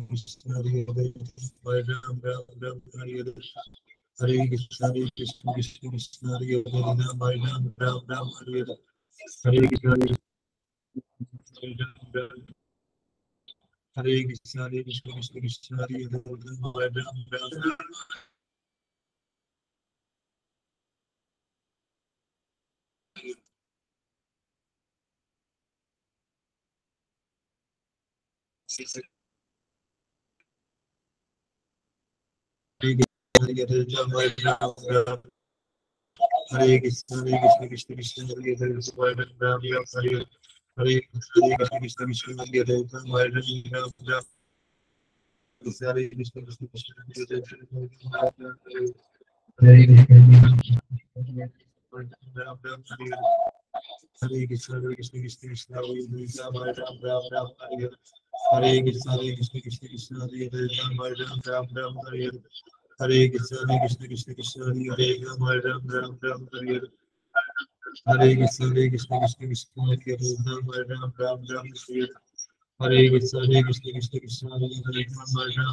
Krishna Hare Hare Ram Ram Ram Hare Hare Hare Krishna Krishna Krishna Hare Hare Ram Ram Ram Ram Hare Hare Hare Krishna Ram Ram Hare Krishna Krishna Krishna Hare Hare Ram Ram Ram Hare Krishna Krishna Krishna Hare Hare Ram Ram Hare Hare Hare Krishna Krishna Krishna Hare Hare Ram Ram Hare Krishna Krishna Krishna Hare Hare Hare Krishna Krishna Krishna Hare Ram Hare Hare Krishna Krishna Krishna Krishna Hare Hare Ram Ram Hare Hare Hare Krishna Krishna Krishna Krishna Hare Hare Ram Ram Hare Hare Hare Krishna Krishna Krishna Krishna Hare Hare Ram Ram Hare Hare Hare Krishna Krishna Krishna Krishna Hare Hare Ram Ram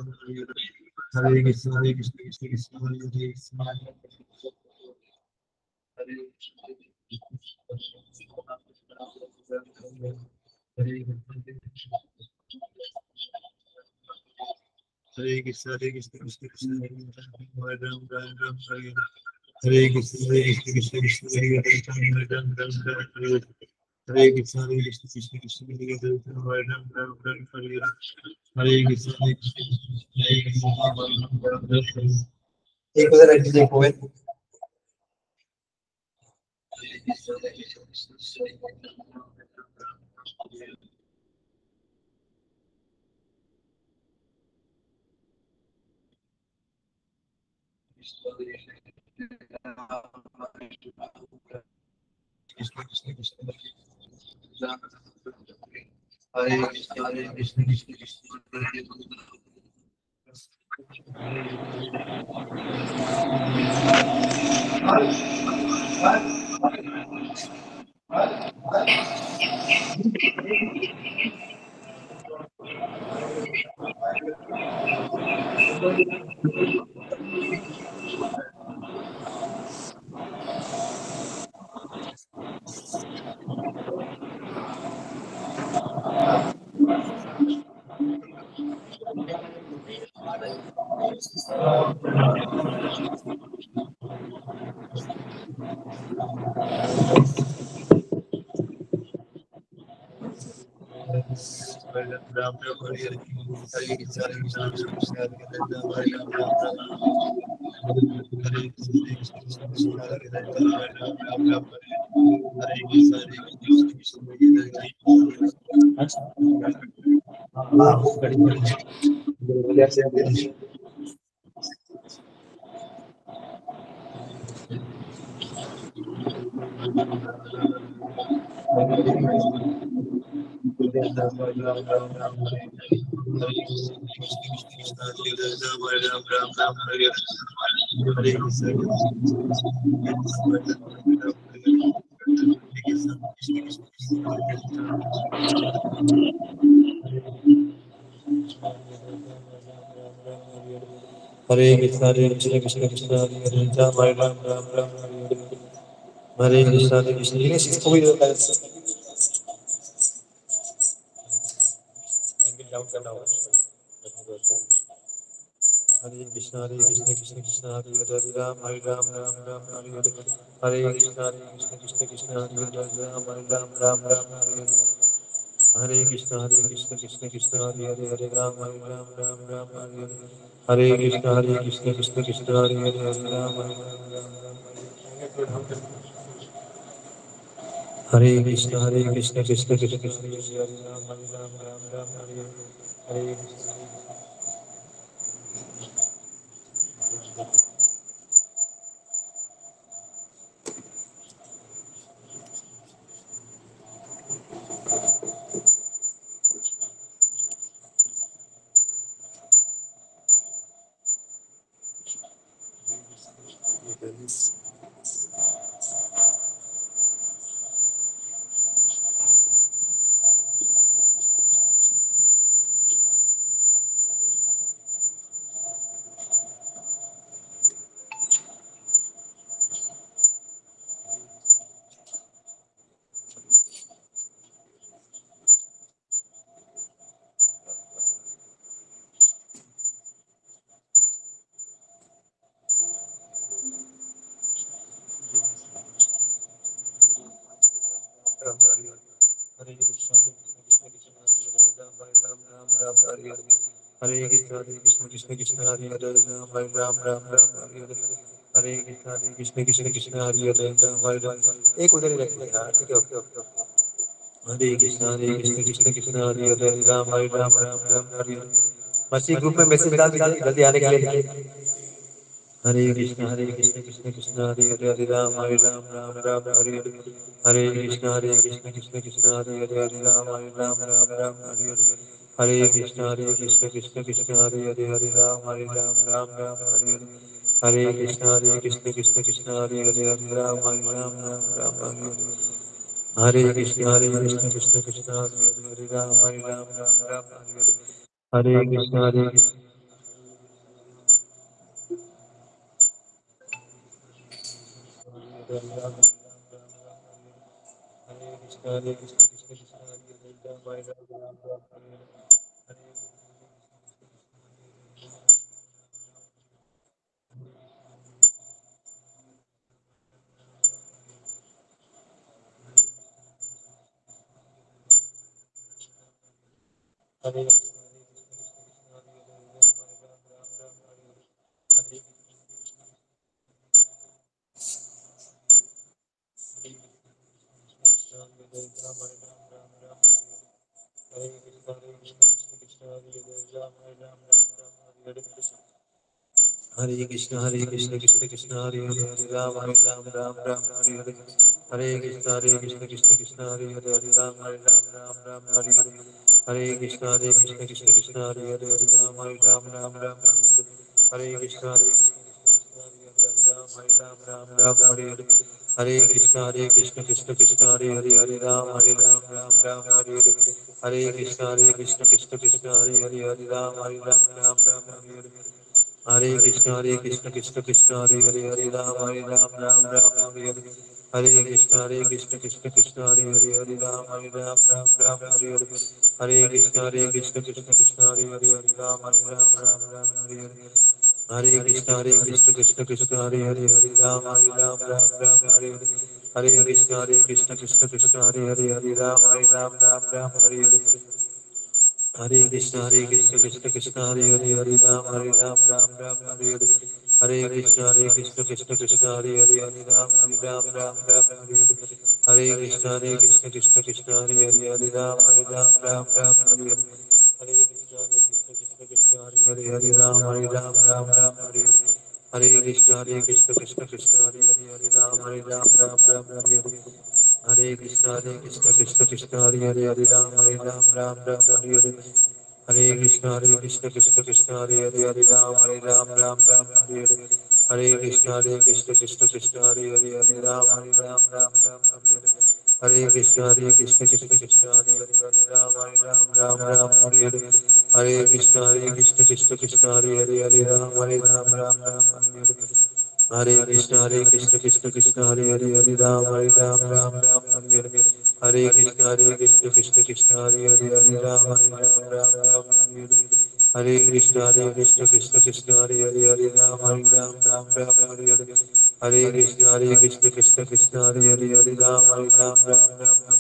Hare Hare Hare Krishna Krishna Krishna Krishna Hare Hare Hare Krishna Krishna Krishna Krishna Hare Ram Hare Hare Hare Krishna Krishna Krishna Krishna Hare Hare Ram Hare Hare Hare Krishna Krishna Krishna Krishna Hare Hare Ram Hare Hare Hare Krishna एक उधर रख दीजिए कोई Krishna Krishna Krishna Hare Krishna Krishna Krishna Ram Ram Hare Hare Hare Krishna Krishna Krishna Hare Hare Ram Hare Krishna Hare Hare Ram Hare Krishna Krishna Hare Hare Hare Krishna Krishna Krishna Krishna Hare Hare Ram Hare Krishna Krishna Hare Krishna Krishna Krishna Hare Hare Ram Hare Hare Hare Krishna Krishna Krishna Hare Hare Ram Hare Hare Hare Krishna Krishna Krishna Hare Hare Ram Hare Hare Krishna Krishna Krishna Hare Hare Ram Hare Krishna Krishna Krishna Hare Hare Ram Hare Hare Krishna Krishna Krishna Hare Hare Ram Ram Ram Hare Hare Hare Krishna Krishna Krishna Hare Hare Ram Ram एक उधर ही रखिए हाँ ठीक है okay Hare Krishna Krishna Krishna Hare Hare Ram Ram Hare Hare बस ये group में message डाल दीजिए जल्दी आने के लिए Hare Krishna Krishna Krishna Hare Hare Hare Ram Ram Hare Hare Hare Krishna Krishna Krishna Hare Hare Hare Ram Ram Hare Hare Hare Krishna Krishna Krishna Hare Hare Hare Ram Ram Hare Hare Hare Krishna Krishna Krishna Hare Hare Hare Ram Ram Hare Hare Hare Krishna Krishna Krishna Hare Hare Hare Ram Ram Hare Hare Hare Krishna Hare Krishna Krishna Krishna Hare Hare Ram Hare Hare Krishna Krishna Krishna Hare Hare Hare Ram Ram Hare Hare Hare Krishna Krishna Krishna Hare Hare Hare Ram Ram Hare Hare Hare Krishna Krishna Krishna Hare Hare Hare Ram Ram Hare Hare Hare Krishna Ram Hare Hare Hare Krishna Krishna Krishna Hare Hare Hare Ram Ram Hare Hare Hare Krishna Krishna Krishna Hare Hare Hare Ram Ram Hare Hare Hare Krishna Krishna Krishna Hare Hare Hare Ram Ram Hare Hare Hare Krishna Krishna Krishna Hare Hare Hare Ram Ram Hare Hare Hare Krishna Krishna Krishna Hare Hare Hare Ram Ram Hare Hare Hare Krishna Krishna Krishna Hare Hare Hare Ram Ram Hare Hare Hare Krishna Krishna Krishna Hare Hare Hare Ram Ram Hare Hare Hare Krishna Krishna Krishna Hare Hare Hare Ram Ram Hare Hare Hare Krishna Krishna Krishna Hare Hare Hare Ram Ram Hare Hare Hare Krishna Krishna Krishna Hare Hare Hare Ram Ram Hare Hare Hare Krishna Krishna Krishna Hare Hare Hare Ram Ram Hare Hare Hare Krishna Krishna Krishna Hare Hare Hare Ram Ram Hare Hare Hare Krishna Krishna Krishna Hare Hare Hare Ram Ram Hare Hare Hare Krishna Krishna Krishna Hare Hare Hare Ram Ram Hare Hare Hare Krishna Krishna Krishna Hare Hare Hare Ram Ram Hare Hare Hare Krishna Krishna Krishna Hare Hare Hare Ram Ram Hare Hare Hare Krishna Krishna Krishna Hare Hare Hare Ram Ram Hare Hare Hare Krishna Krishna Hare Hare Hare Ram Hare Hare Hare Krishna Krishna Hare Hare Hare Ram Ram Hare Hare Hare Krishna Krishna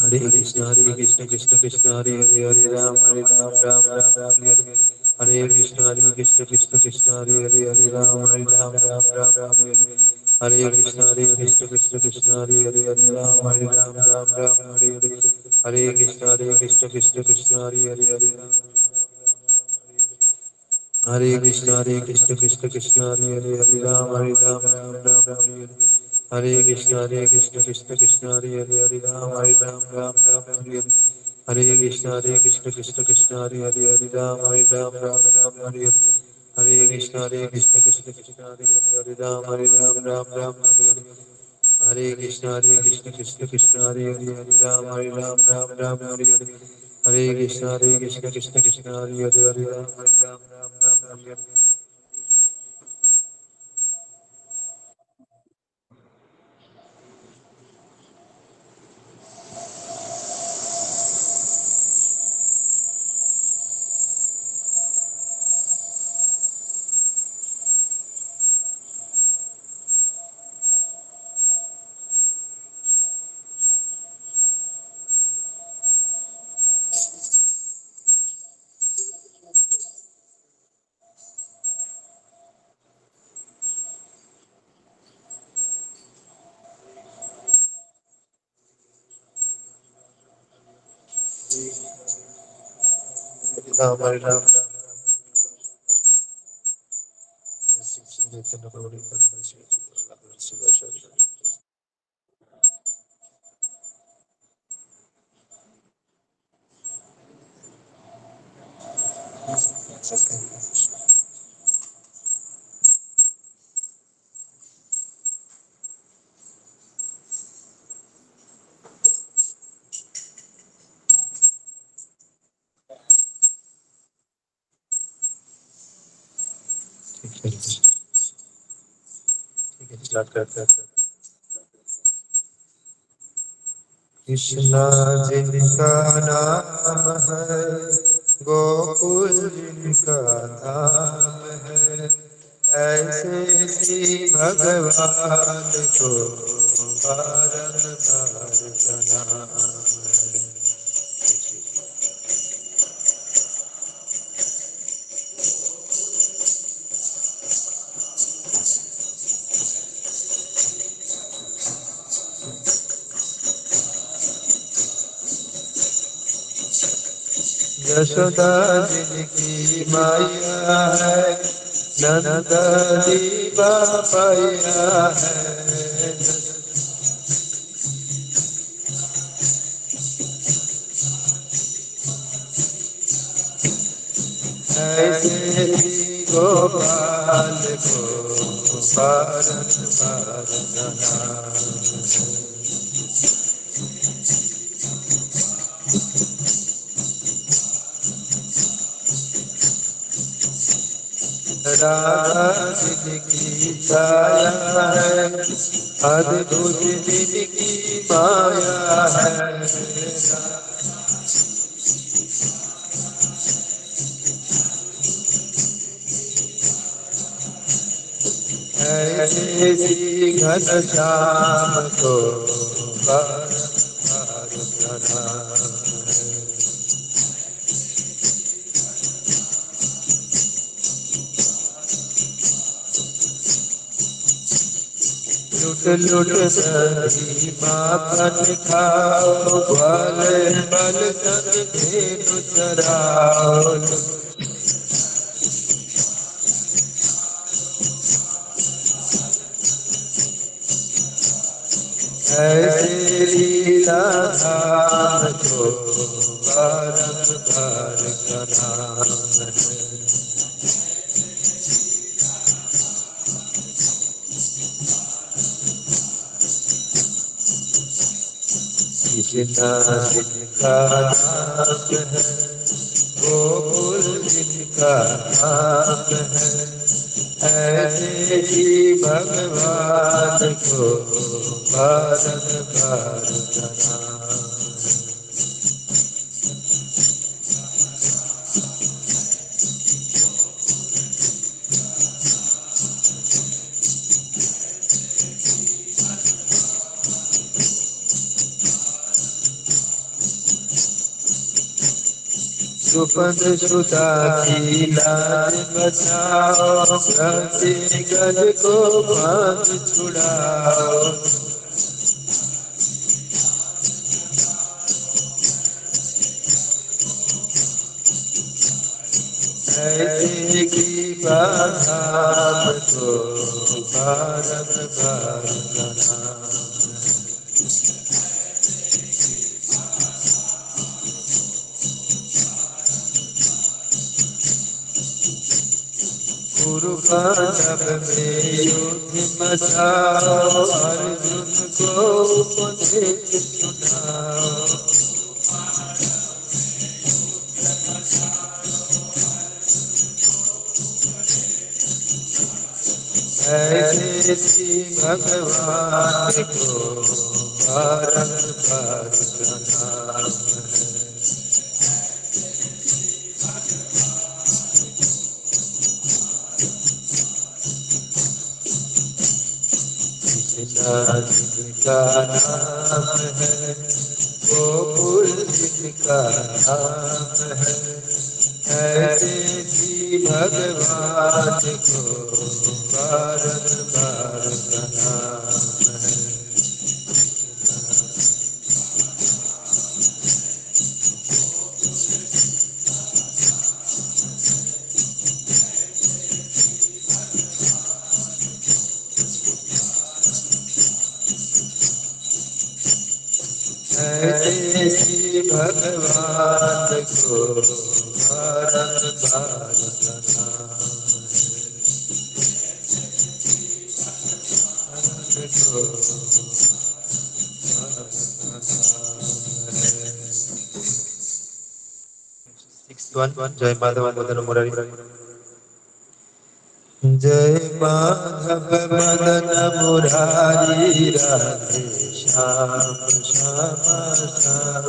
Krishna Hare Hare Hare Ram Hare Hare Hare Krishna Krishna Krishna Hare Hare Hare Ram Hare Hare Hare Krishna Krishna Krishna Hare Hare Hare Ram Ram Hare Hare Hare Krishna Krishna Krishna Hare Hare Hare Ram Ram Hare Hare Hare Krishna Krishna Krishna Hare Hare Hare Ram Ram Hare Hare Hare Krishna Krishna Krishna Hare Hare Hare Ram Hare Krishna Krishna Krishna Hare Hare Hare Ram Ram Hare Hare Hare Krishna Krishna Krishna Hare Hare Hare Ram Ram Hare Hare Hare Krishna Krishna Krishna Hare Hare Hare Ram Ram Hare Hare Hare Krishna Krishna Krishna Hare Hare Hare Ram Ram Hare Hare Hare Krishna Krishna Krishna Hare Hare Hare Ram Ram Hare Hare Hare Krishna Krishna Krishna Hare Hare Hare Ram Ram Hare Hare Ram Hare Ram start करते हैं। कृष्णा जिनका नाम है, गोकुल जिनका धाम है, ऐसे श्री भगवान को बारंबार प्रणाम है। यशोदा जिनकी माया है, नंद जी बापैया है। ऐसे ही गोपाल को बारंबार प्रणाम है। राधा जिनकी छाया है, अद्भुत जिनकी माया है। ऐसे ही घनश्याम को बारंबार प्रणाम है। लुट लुट सही माखन खाओ, भले बल तन धेनु चराओ। ऐसे लीला धाम को बारंबार प्रणाम है। कृष्णा जिनका नाम है, गोकुल जिनका नाम है, ऐसे ही भगवान को बारंबार प्रणाम है। सुपद सुता की लाज बचाओ, प्रति गज को बांध छुड़ाओ। ऐसे की बाधाम को बारंबार प्रणाम है। कुरुपांडव में युद्ध मचाओ, अर्जुन को उपदेश सुनाओ। ऐसे श्री भगवान को बारंबार प्रणाम है। कृष्णा जिनका नाम है, गोकुल जिनका नाम है, ऐसे जी भगवान को बारंबार प्रणाम है। जय माधव मदन मुरारी। जय माधव मदन मुरारी राधे श्याम श्याम श्याम।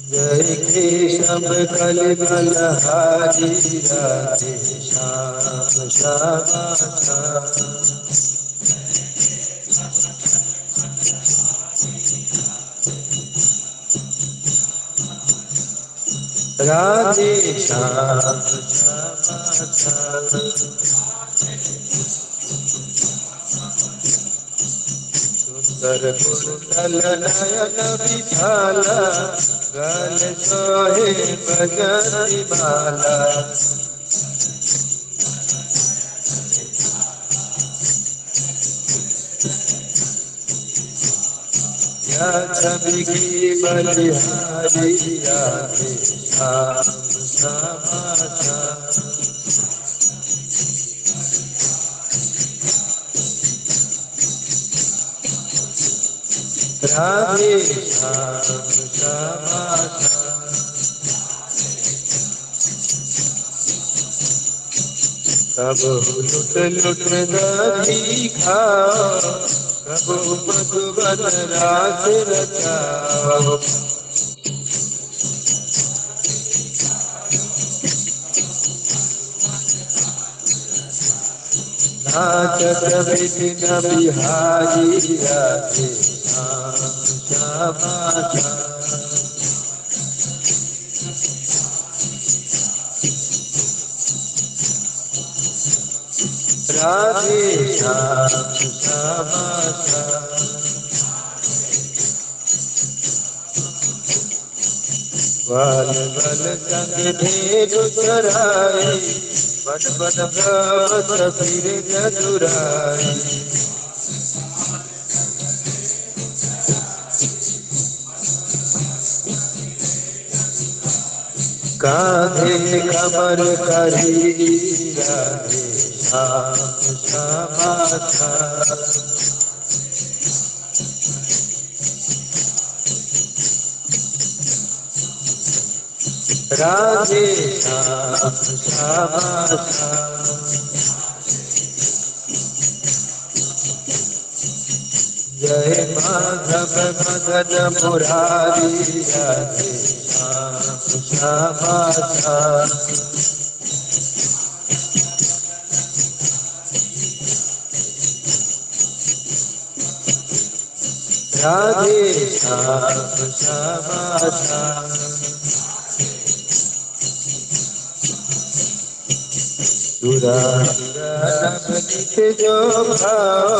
जय केशव कल बलहारी राधे श्याम श्याम श्याम। राधे श्याम श्याम श्याम। सुंदर कुंडल नयन विशाला गल सोहे बजरंगी माला। या छवि की बलिहारी राधे श्याम श्याम श्याम। राधे श्याम श्याम श्याम। कबहु लुट लुट दही खाओ, कबहु मधुबन रास रचाओ। नाचत विपिन बिहारी राधे श्याम श्याम श्याम। राधे श्याम श्याम श्याम। बाल बल संग भेद चराई, बन बन भ्रमत फिर चतुराई। कांधे कमर करी राधे श्याम श्याम श्याम। राधे श्याम श्याम श्याम। जय माधव मदन मुरारी राधे श्याम श्याम श्याम। राधे श्याम श्याम श्याम। सुरा नित जो भाओ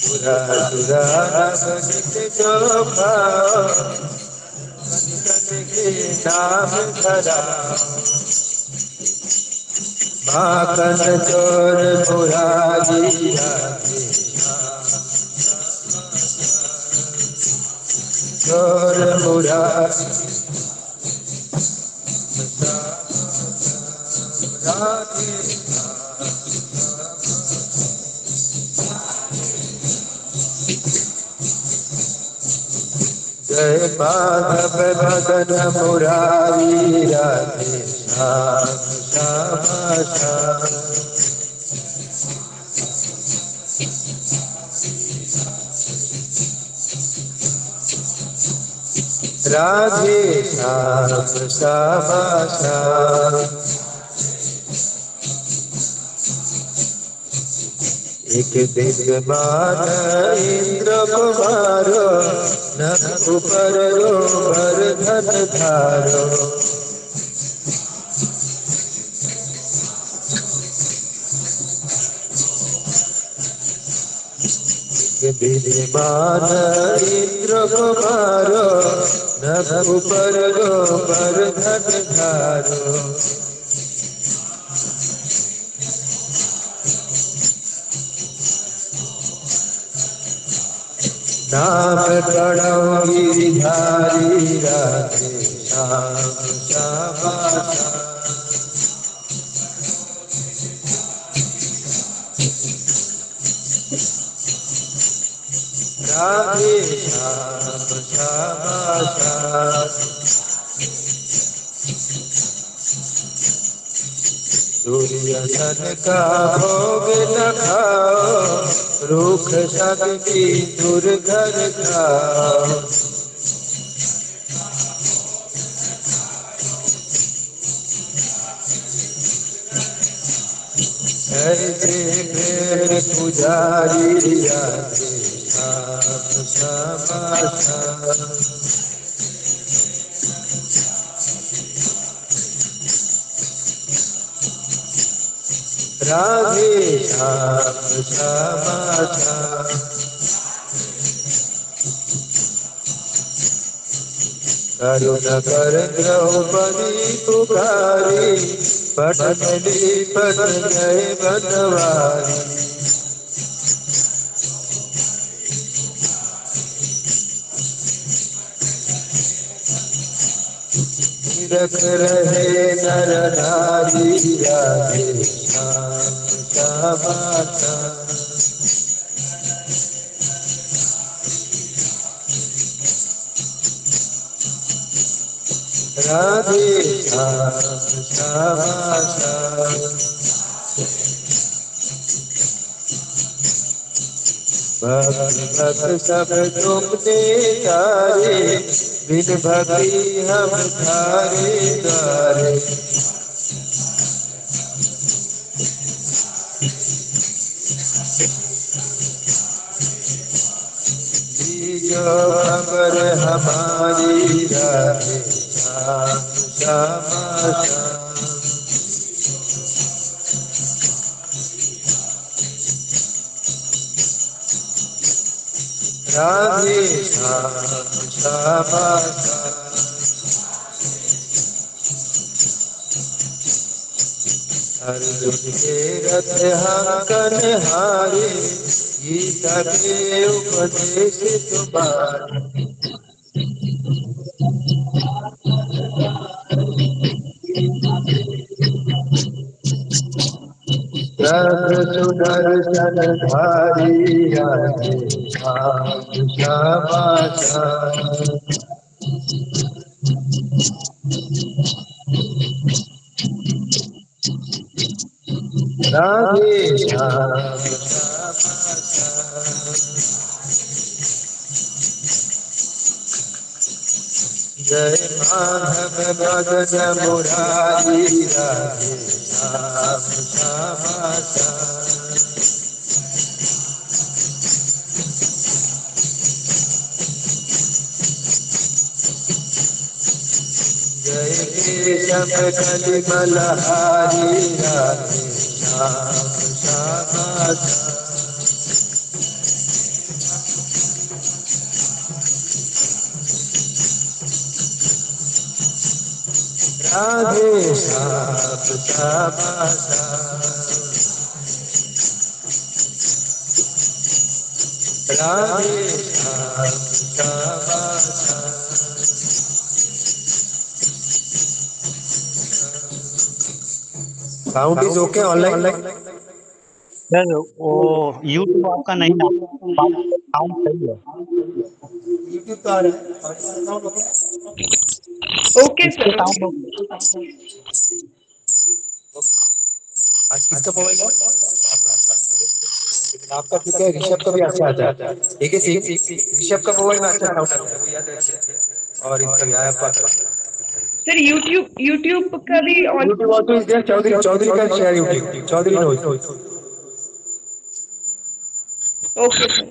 सुरा नित जो भाओ के नाम धराओ। माखन चोर मुरारी राधे चोर मुरारी राधे। जय माधव मदन मुरारी राधे श्याम श्याम श्याम। राधे श्याम श्याम श्याम। एक विद्यमान इंद्र कुमारो, नभ ऊपर रोवर धन धारो। विद्यमान इंद्र कुमारो, नभ ऊपर रोवर धन धारो। नाम प्रणव गिरिधारी राधे श्याम श्यामा श्याम। राधे श्याम श्यामा श्याम। दुर्योधन का भोग न खाओ, रूख शक्ति दुर्धर खाओ। ऐसे प्रेम पुजारी राधे श्याम श्यामा श्याम। राधे श्याम श्यामा श्याम। करुण कर द्रौपदी पुकारी, पटकली पट गए बनवारी। रख रहे नर नारी राधे श्याम श्यामा श्याम। राधे श्याम श्यामा श्याम। भक्त भक्त सब तुमने तारे, बिन भक्ति हम थारे द्वारे। जो खबर हमारी राधे श्याम श्यामा श्याम। राधे श्याम श्यामा श्याम। अर्जुन के रथ हाकन हारे, गीता के उपदेश तुम्हारे। प्रभु सुदर्शन धारी राधे श्याम श्यामा श्याम। राधे श्याम श्यामा श्याम। जय माधव मदन मुरारी राधे श्याम श्यामा श्याम। जय केशव कलि बलहारी Radhe Shyam Shyama Shyam. Radhe Shyam Shyama Shyam. Radhe Shyam Shyama Shyam. Sound is okay online? Sir वो यूट्यूब आपका नहीं आ साउंड सही है। यूट्यूब तो आ रहा है। Okay sir. आज किसका मोबाइल है? आपका ठीक है, ऋषभ का भी अच्छा आता है। ठीक है, ऋषभ का मोबाइल में अच्छा साउंड आता है और इसका भी आपका। सर यूट्यूब का भी YouTube also is there. Chaudhary का share YouTube, Chaudhary knows. Okay sir.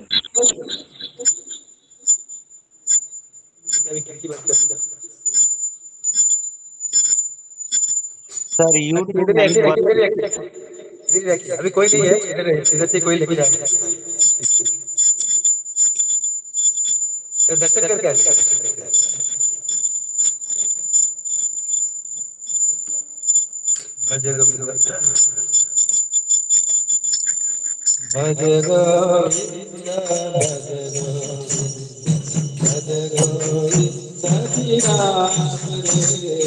Sir YouTube नहीं अभी कोई नहीं है इधर से कोई लेके जाएगा। तो दर्शन करके आ भज गोविंद भज गोविंद हरि राम रे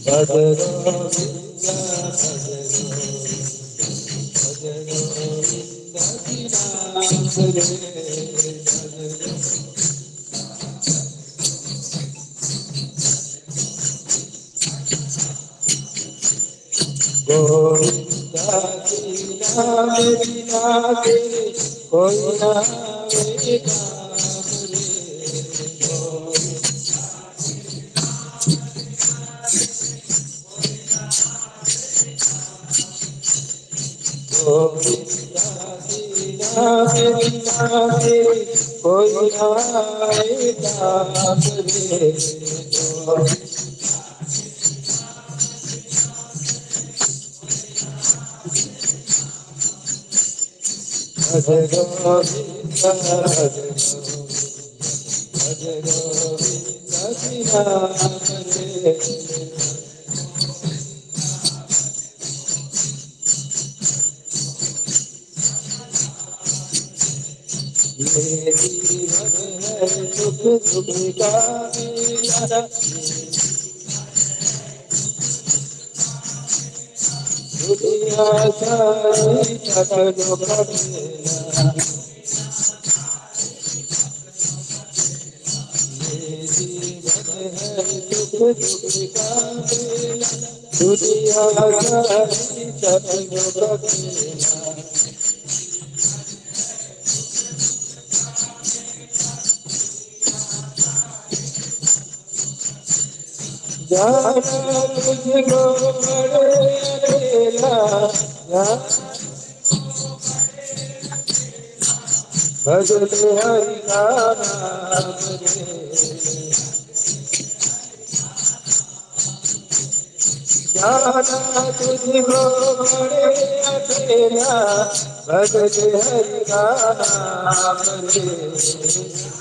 भज गोविंद हरि राम रे गोविंदा बिना बिना तेरे कोई ना मेरे काम रे गोविंदा बिना बिना तेरे कोई ना मेरे काम रे भज गोविंद भज गोविंद हरि राम रे ये जीवन है सुख दुख का मेला दुनिया सारी चलो कबीला ये जीवन है सुख दुख का मेला दुनिया सारी चलो कबीला जाना तुझको पड़े अकेला भजते हरि का नाम रे जाना तुझको पड़े अकेला भजते हरि का नाम रे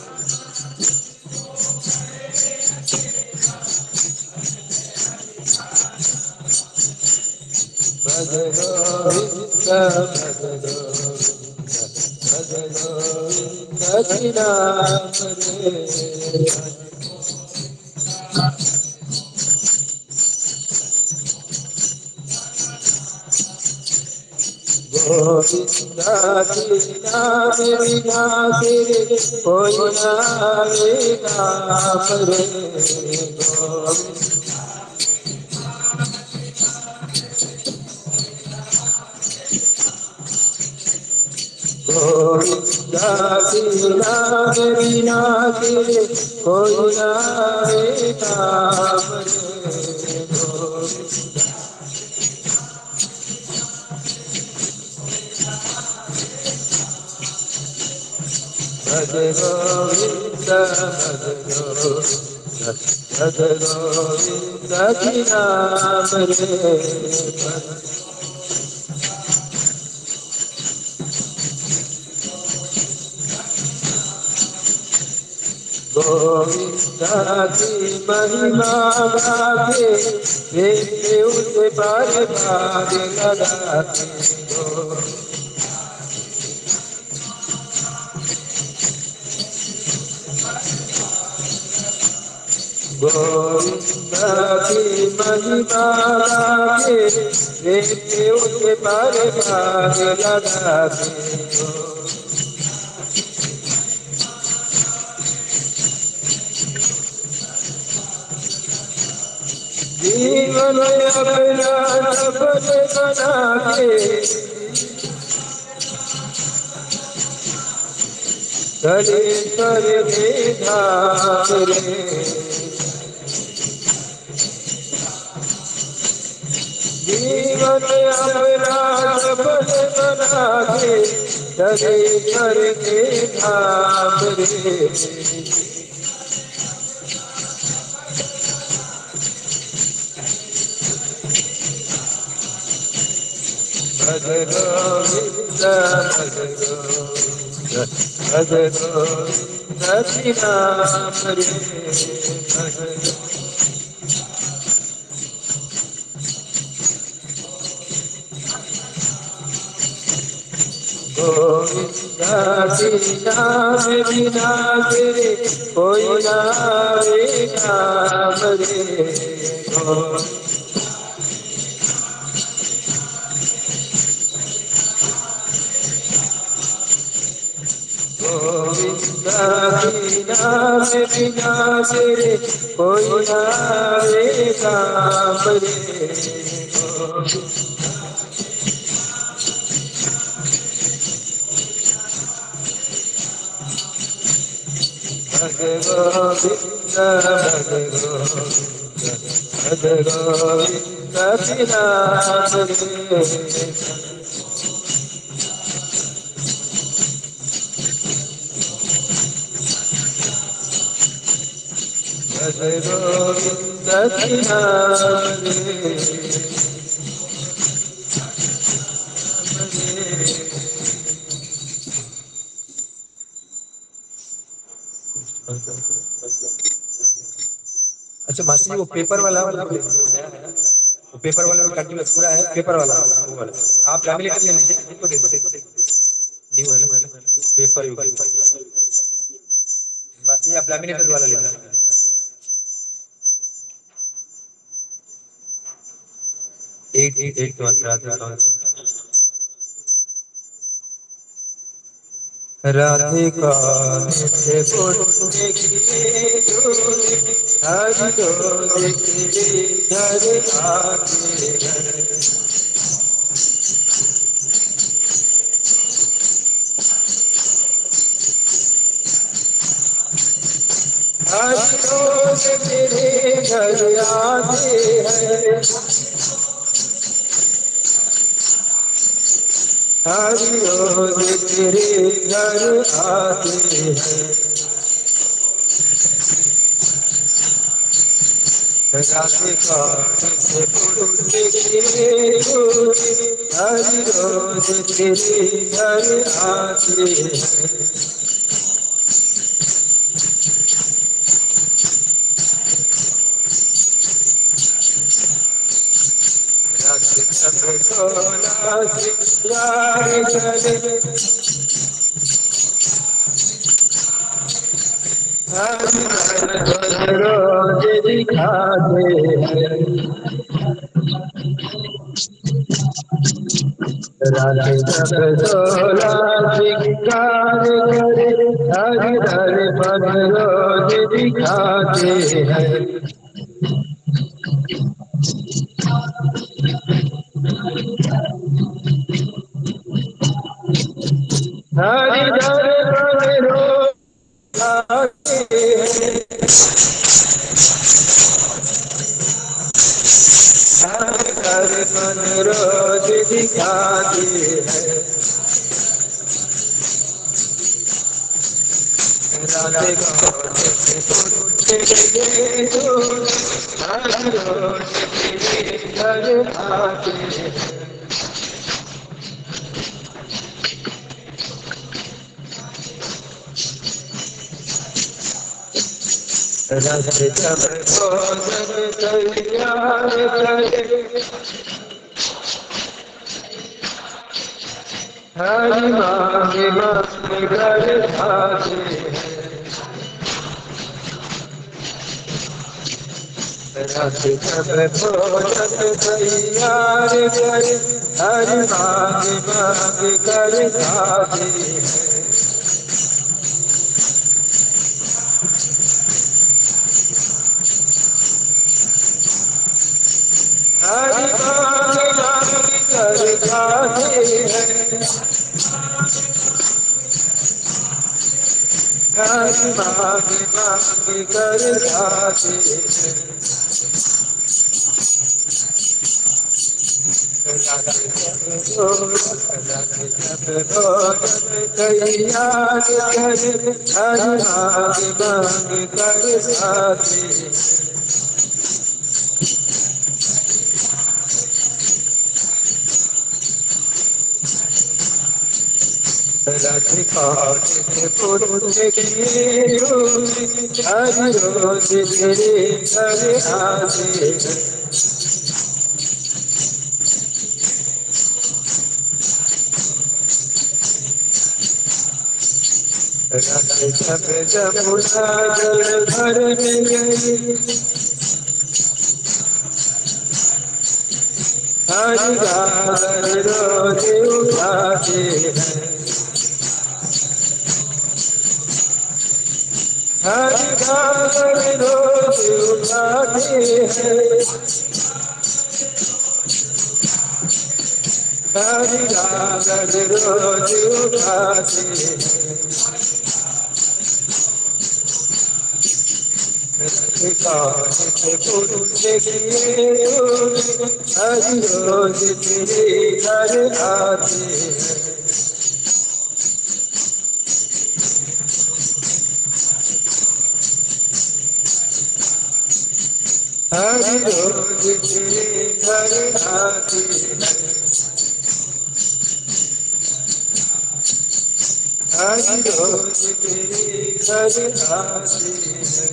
भज गोविंद भज गोविंद हरि राम रे गोविंदा बिना बिना तेरे कोई ना रे नाम रे गोविंद गोविंदा बिना बिना तेरे कोई ना रे नाम रे गोविंदा भज गोविंद भज गोविंद हरि राम रे गोविंदा की महिमा गाते वे उसे बार बार लगाते गोविंदा की महिमा गाते वे उसे बार बार लगाते जीवन अपना सफल बना के चले कर के धाम रे जीवन अपना सफल बना के चले कर के धाम रे भज गोविंद भज गोविंद दक्षिणा परे गोविंदा बिना बिना तेरे कोई ना रे नाम रे गोविंदा बिना बिना तेरे कोई ना रे नाम रे गोविंद गोविंद बिना गोविंद बिना अच्छा मासी जी वो पेपर वाला वो पेपर वाला कंटिन्यूस पूरा है पेपर वाला वो वाला आप लैमिनेटर ले लीजिए इनको दे दीजिए न्यू है ना पेपर यू मासी जी आप लैमिनेटर वाला ले लीजिए एट राधिका नित्य बोलने की हरि डोले तेरे घर आते हैं हरि डोले तेरे घर आते हैं हरि डोले तेरे घर आते हैं राधिका नित्य बोलने की हरि डोले तेरे घर आते हैं सोना सिंगार करे रोज दिखाते हैं राधे जब सोना सिंगार करे हरि हरि पद रोज दिखाते हैं हरि हरि पद रोज दिखाते हैं हरि हरि पद रोज दिखाते हैं राधे हरि रोज घर आते हैं राधे जब भोजन तैयार करे हरि मांगे मांगे घर आते हैं राधे जब भोजन तैयार करे हरि मांगे मांगे घर आते हैं हरि मांगे मांगे कर खाते हैं हरि मांगे मांगे कर खाते हैं राधे जब भोजन तैयार करे हरि मांगे मांगे कर खाते हैं राधिका पुरुष की हर रोज तेरे घर आते हैं। जब जमुना जल भरने गई हर गागर रोज उठाते हैं। हर गागर रोज उठाते हैं। हर गागर रोज उठाते हैं। पुरुष किए हर रोज तेरे घर आते हैं। हर रोज तेरे घर आते हैं। हर रोज तेरे घर आते हैं।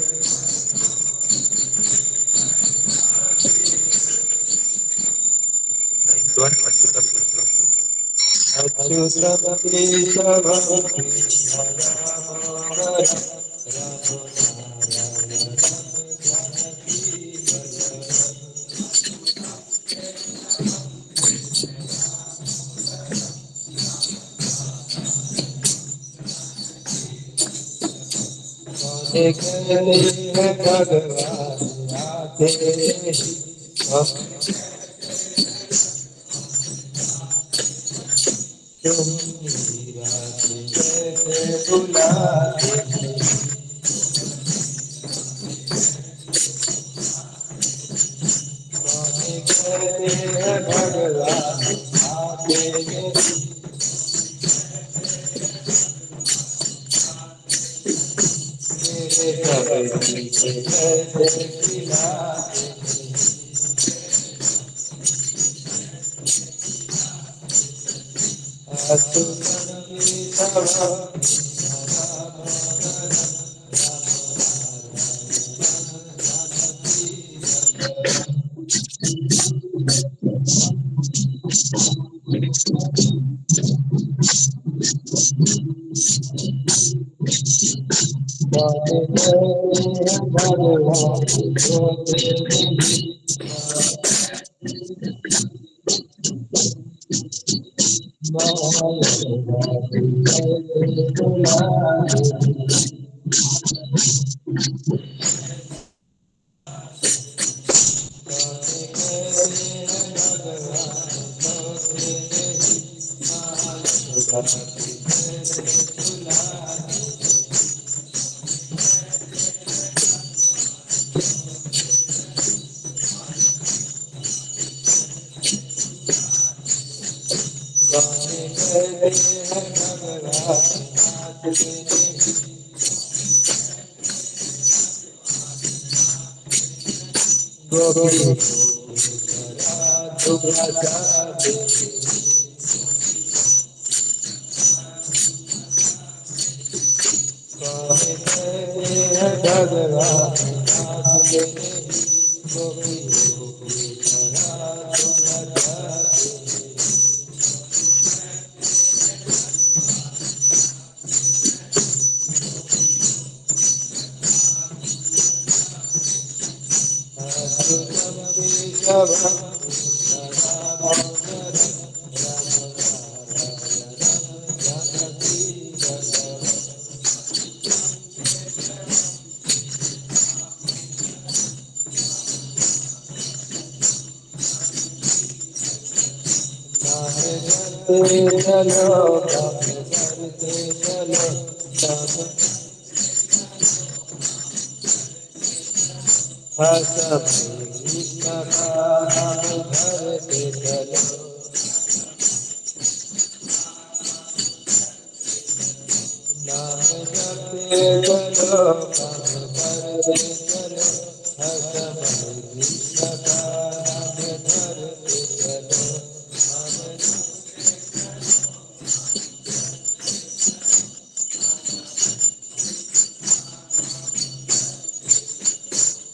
अच्युतम केशवम कृष्ण दामोदरम भगवान आते तुम बुलाते भगवान आते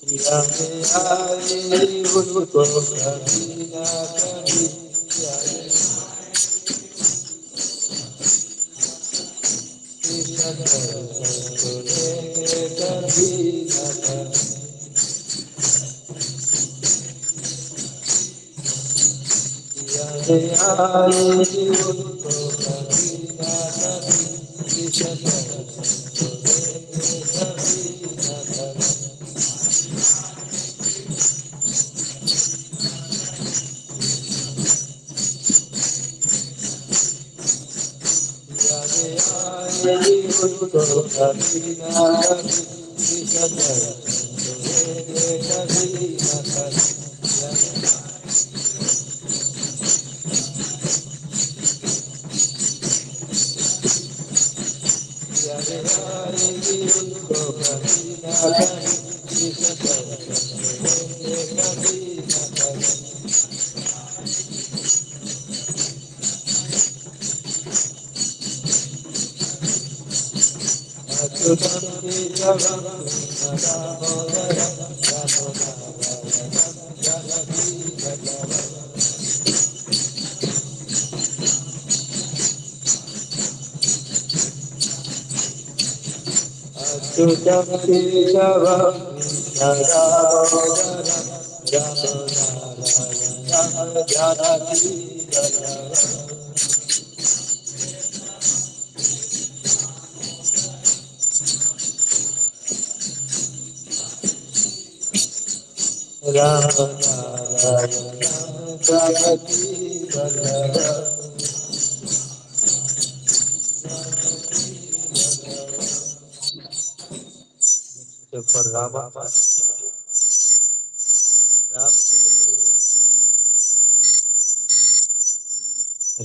आए उसको कभी ना कभी कृष्ण दर्शन को लेंगे कभी ना कभी आए उसको कभी ना कभी कृष्ण दर्शन को लेंगे कभी ना कभी उसको कभी ना कभी कृष्ण दर्शन को लेंगे कभी ना कभी उसको कभी ना कभी कृष्ण दर्शन को लेंगे कभी ना कभी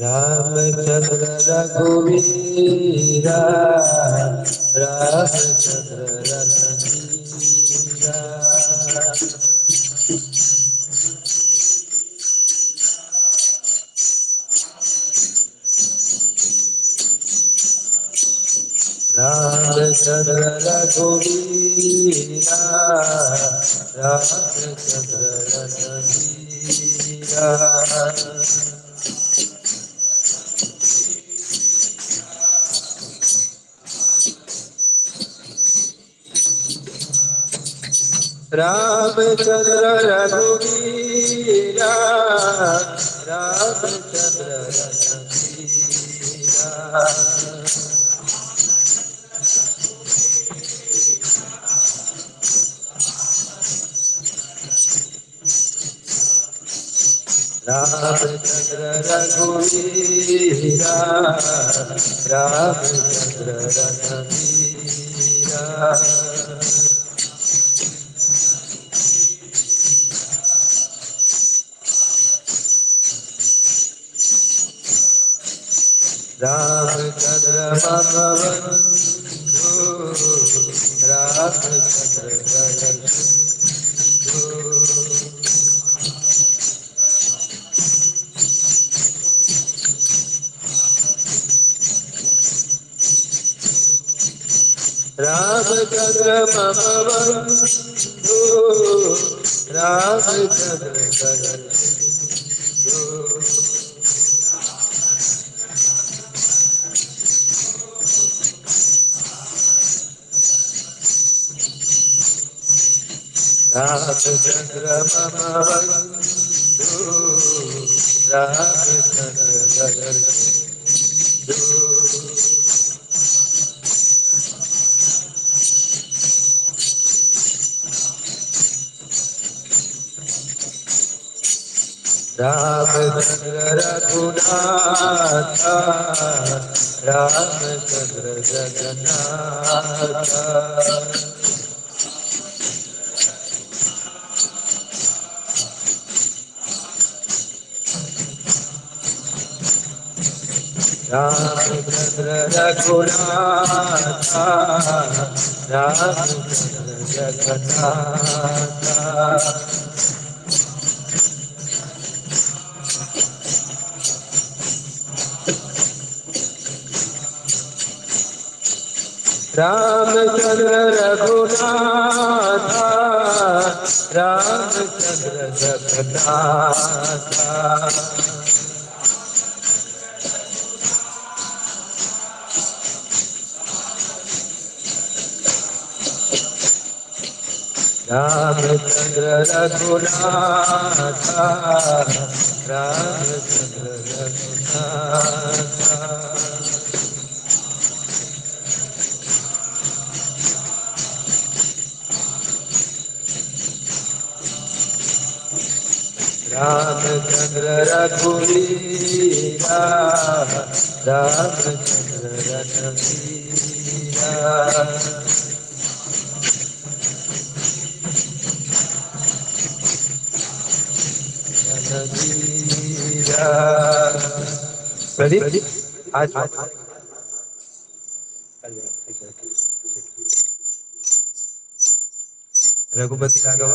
रामचंद्र रघुवीरा रामचंद्र रघुवीरा रामचंद्र रघुवीरा रामचंद्र रघुवीरा रामचंद्र रघुवीरा रामचंद्र रघुवीरा रामचंद्र रघुवीरा रामचंद्र रघुवीरा रामचंद्र मम बंधु रामचंद्र बंधु रामचंद्र मम बंधु रामचंद्र बंधु रामचंद्र मम बंधु रामचंद्र बंधु रामचंद्र रघुनाथ रामचंद्र जगन्नाथ रामचंद्र रघुनाथ रामचंद्र जगन्नाथ रामचंद्र रघुनाथ रामचंद्र जगन्नाथा रामचंद्र रघुनाथा रामचंद्र रघुनाथा रामचंद्र रघुवीरा रामचंद्र रघुवीरा प्रदीप आज रघुपति राघव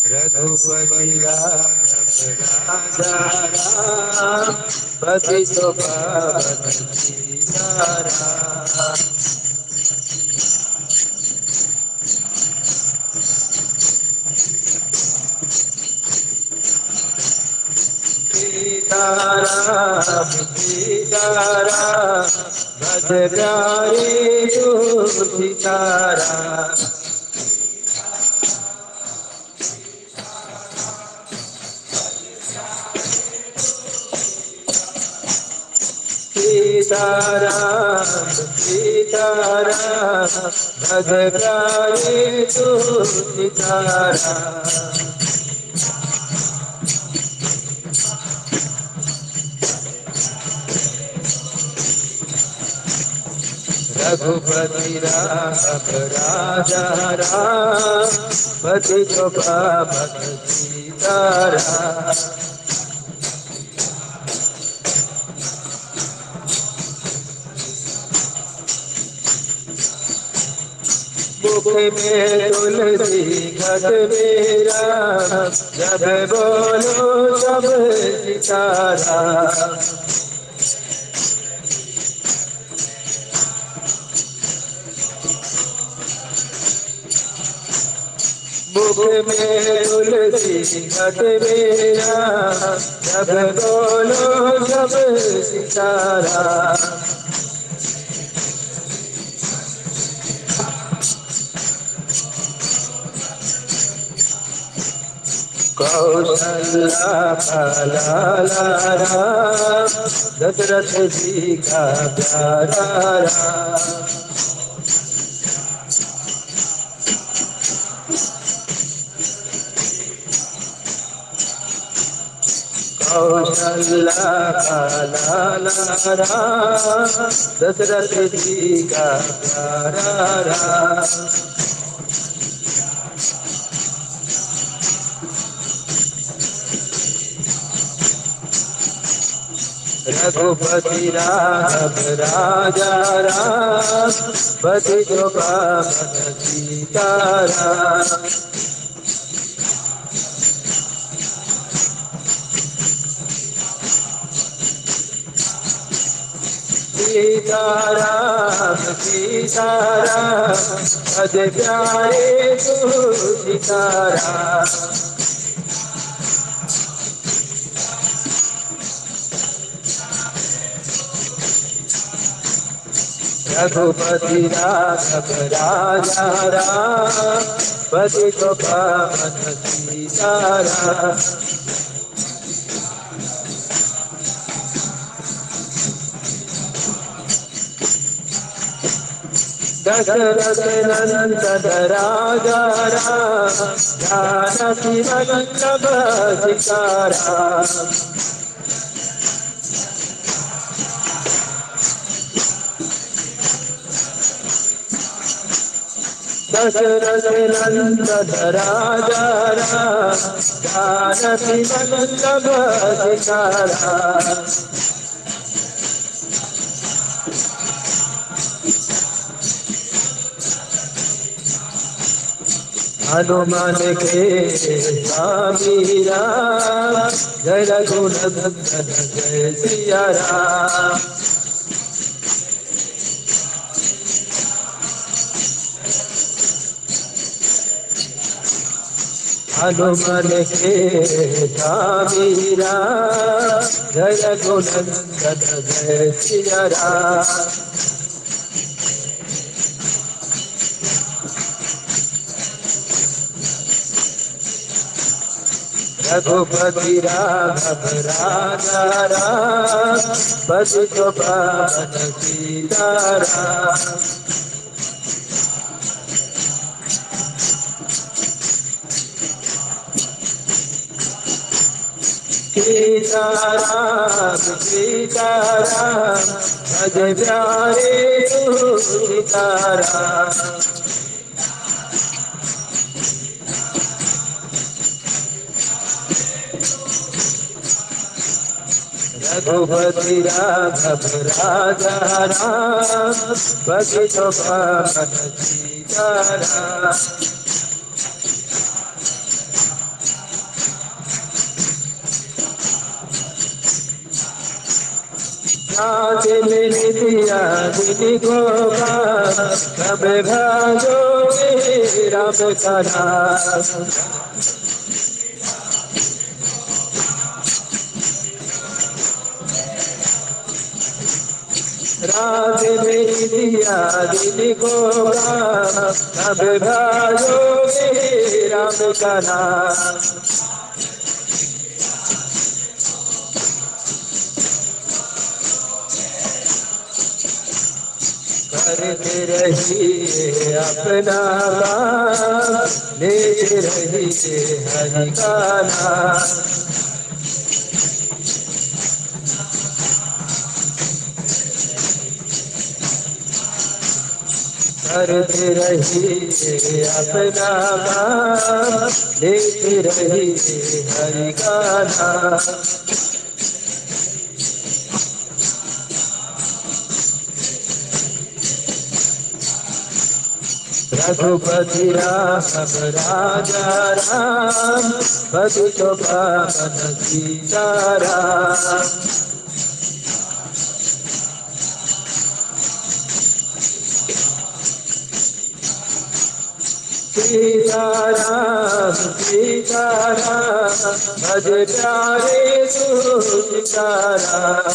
रघुपति राजा राम पति तो पावन सीताराम सीताराम सीताराम भज प्यारे तू सीताराम सीताराम सीताराम भज प्यारे तू सीताराम रघुपति राघव राजा राम पति तो पावन सीताराम मुख में तुलसी घट मेरा जब बोलो सब सीताराम मुख में तुलसी घट मेरा जब बोलो सब सीताराम कौशल्या फलाला राम दशरथ जी का प्यारा राम कौशल्या फलाला राम दशरथ जी का प्यारा राम रघुपति राघव राजा राम पति तो पावन सीताराम सीताराम सीताराम भज प्यारे तू सीताराम रघुपति राघव राजा राम पति तो पावन सीताराम दशरथ नंदन राजा राम जानकी वल्लभ सीताराम दशरथ नंदन राजा राम जानकी वल्लभ सीताराम हनुमान के स्वामी राम जय रघुनंदन जय सिया राम हनुमान के मीरा जय गुणनंदन जय सिया राम। रघुपति राघव राजा राम पतित पावन सीताराम। सीताराम सीताराम भज प्यारे तू सीताराम। रघुपति राघव राजा राम पतित पावन सीताराम। मेरी दिया दिल को कब भाजो राम का नाम। रात मेरी दिया दिल को कब भाजो राम का नाम। करते रहिए अपना काम लेते रहिए हरि का नाम। करते रहिए अपना काम लेते रहिए हरि का नाम। रघुपति राघव राजा राम पतित पावन सीताराम। सीताराम सीताराम भज प्यारे तू सीताराम।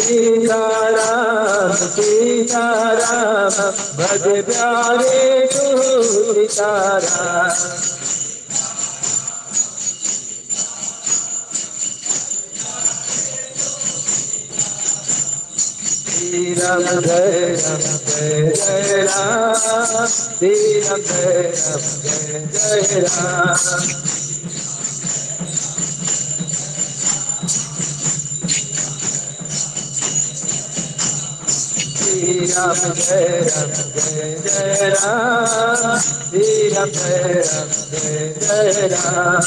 सीताराम सीताराम भज प्यारे तू सीताराम। श्री राम जय जय राम श्री राम जय जय राम। श्री राम जय जय राम श्री राम जय जय राम।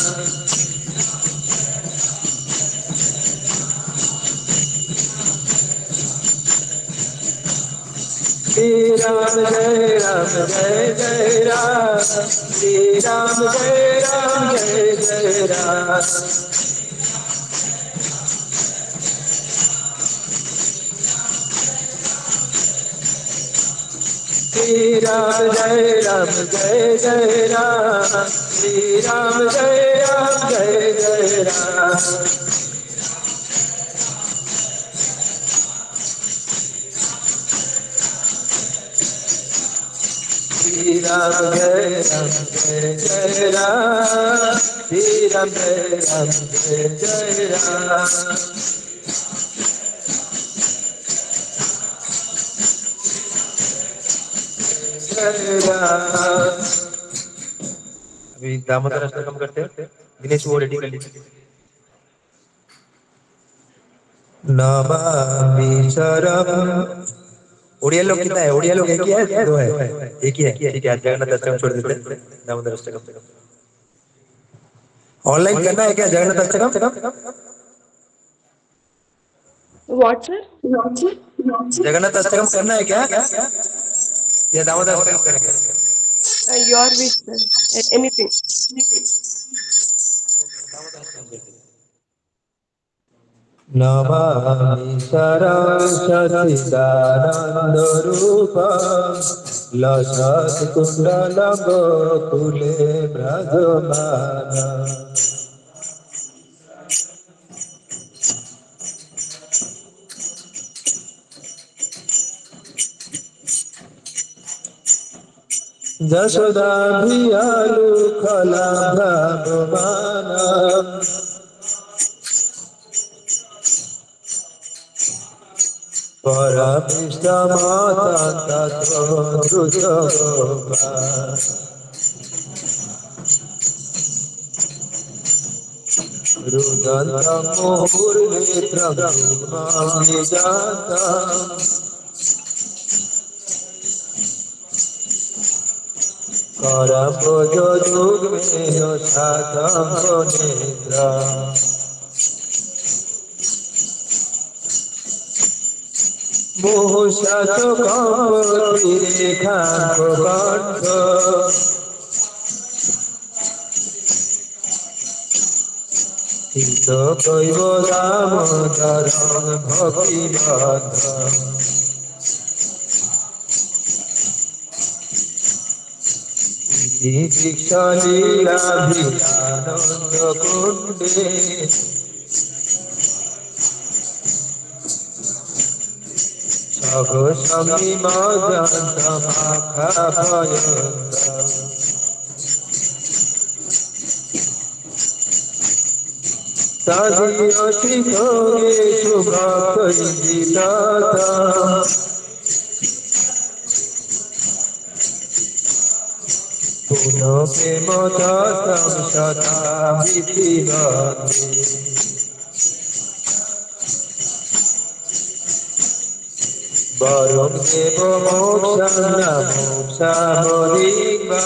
श्री राम जय जय राम श्री राम जय जय राम। श्री राम जय जय राम श्री राम जय जय राम। श्री राम जय जय राम श्री राम जय जय राम। अभी दामोदर अष्टकम करते हैं। दिनेश वो रेडी कर लीजिए। नमामि चरणम। ओडिया लोग कितना है? ओडिया लोग एक ही है, दो है? एक ही है, ठीक है। जगन्नाथ अष्टकम छोड़ देते हैं, दामोदर अष्टकम ऑनलाइन करना है क्या? Jagannath Ashtakam What, sir? जगन्नाथ अष्टकम करना है क्या या दामोदर अष्टकम करेंगे? Your wish, sir. Anything. Namami सरस्वतीदानन्दरूपं लसत्कुण्डलं गोकुले व्रजमानम् जशोदाभियालुकलाभ्रमानम् परमिष्टमातन्ततो द्रुतगोपा रुदन्तं मुहुर्नेत्रं निजातम् करम्बोजोजुग्मेन सातं Netra मुहुशासकम्बोतिरेखाङ्ककण्ठ चित्तकैवलामोदरं भक्तिबद्धम् दीक्षालीलाभियानन्दकुण्डे सघसमिमजन्तमाखापयन्तम् तदीयशिखगेषु भक्तैर्विततम् पुनः प्रेमततं शताभितिवन्दे वरं देव मोक्षं न मोक्षामरिग्मा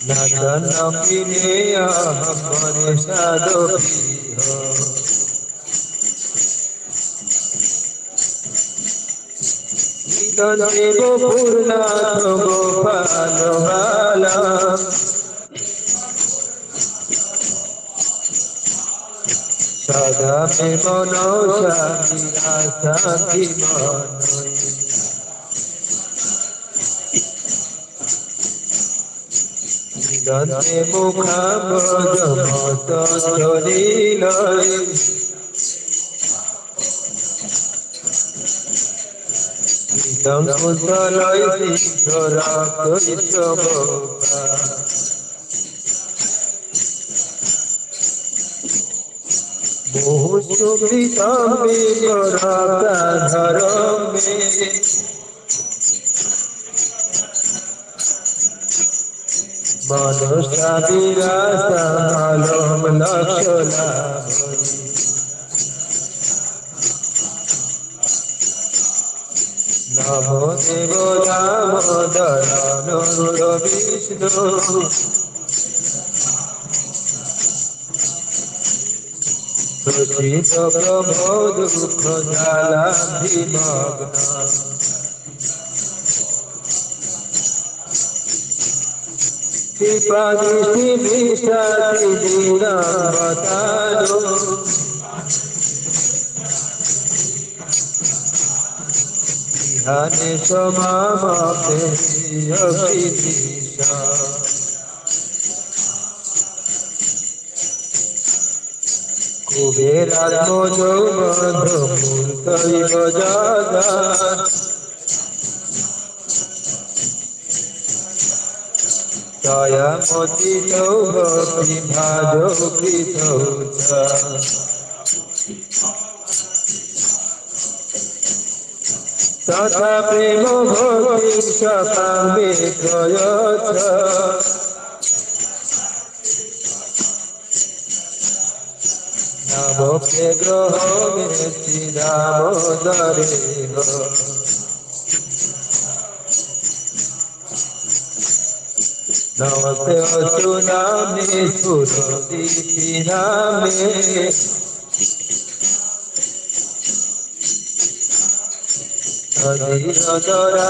न तन्नं विनेयहं मनुष्यादपीह तदेव पूर्णाथ गोपालबाला सदा मे मनोशान्ति मनोय दन्ते मुखाम्बोधमतलीलय तं कुशलय सिद्धराक्तविश्वभोगा मुहुस्तुभितं विवराकाधरं मे मनसाविलासमालं लक्ष्यलाभम् नमो देवो दामोदरानुरविष्णु प्रसीद प्रभो दुःखजालाभिमग्ना कृपादृष्टिभिषादिदीनावतारो ध्यानेश मामप्रेयसीदिशा कुबेरात्मजो मधुमूर्तैव जगात् तयामतीतौ भक्तिभाजौ कृतौ च तथा प्रेम भक्ति सकामे प्रयच्छ नमोऽप्ये ग्रहो मे श्रीदामोदरेव नमस्ते अस्तु नाम्ने स्फुरतीति नामे तदीयतरा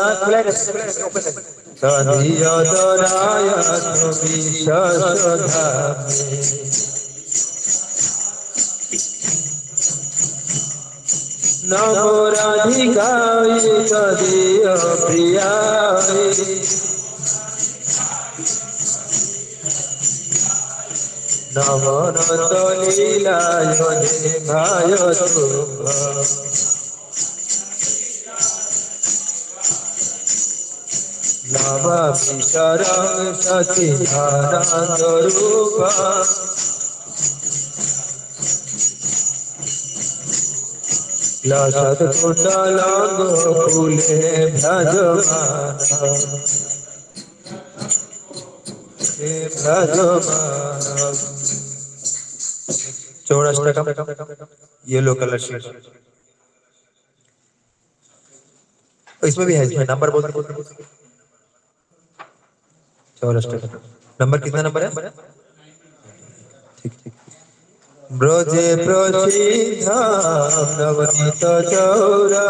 तदीयतराय विश्वधामे नमो राधिकाय तदीय प्रियाय नमो नंदलीलाय देवाय तुभ्यं नमामि शरणं सच्चिदानन्दरूपं लसत्कुण्डलगोकुले भ्रजमानम् चौराष्टकम येलो कलर शीट इसमें भी है, इसमें नंबर बोल चौराष्टकम नंबर कितना नंबर है? ठीक ठीक ब्रजे प्रसिद्धं नवनीत चौरा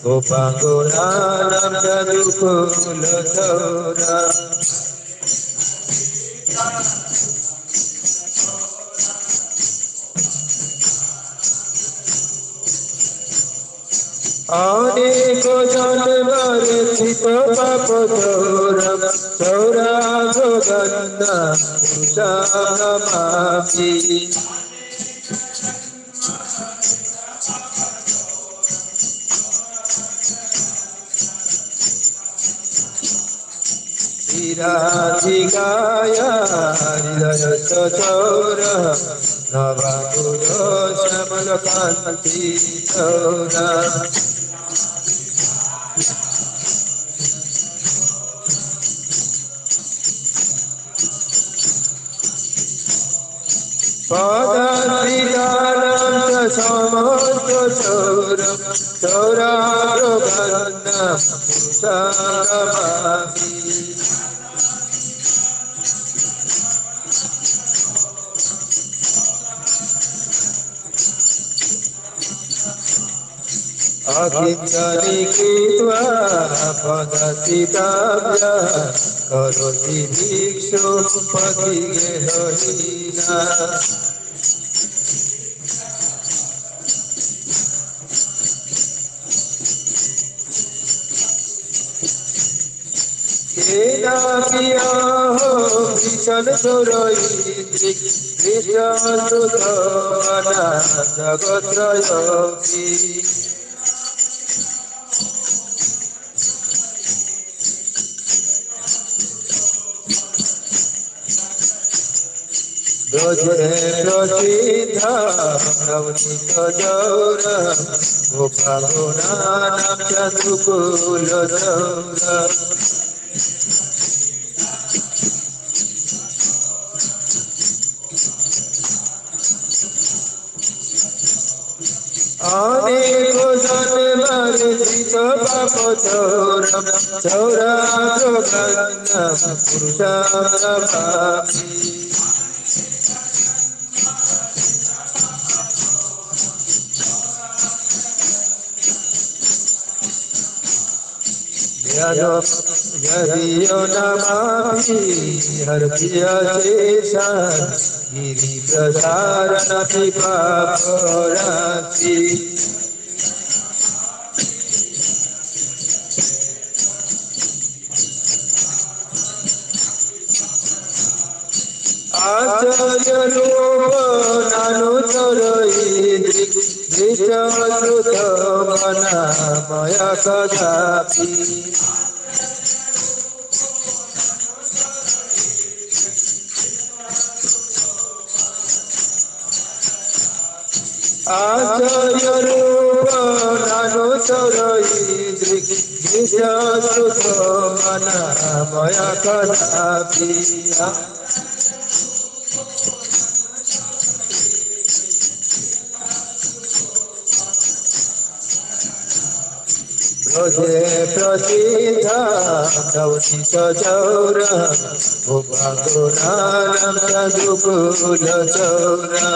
गोपांगोरानं जदुकुल चौरा अनेक जन्मर चित पाप चौरम चौरा जोगन्ना नमामि राधिकाय हृदयस्य चौरा नवाकुलो श्यामलकान्ति चौरा पदान्वितानां समस्त चौरं चौरारोगन्नं नमामि अकिञ्चनीकृत्वा पदसिताभ्या करोति भिक्षु पतिगेहहीना केनापियाहो भीषण सुरैन्द्रिक विश्वसुतमना जगत्रयोऽपि ब्रजे प्रसिद्धं नवनीत चौरा गोपालनानां चतुकुल चौरा अनेक जन्मर चित पाप चौरम चौरा जोगन्नं पुरुषं नमामि यदियो नमामि हरप्रियशेषं गिरिप्रसारणपि पापराशि आश्चर्यरूप नानुचरैन्द्रिक दृष्टश्रुतमना मया कदापि आश्चर्यरूप नानुचरैन्द्रिक दृष्टश्रुतमना मया कदापि ब्रजे प्रसिद्धं नवनीत चौरा गोपांगोरानं चतुकुल चौरा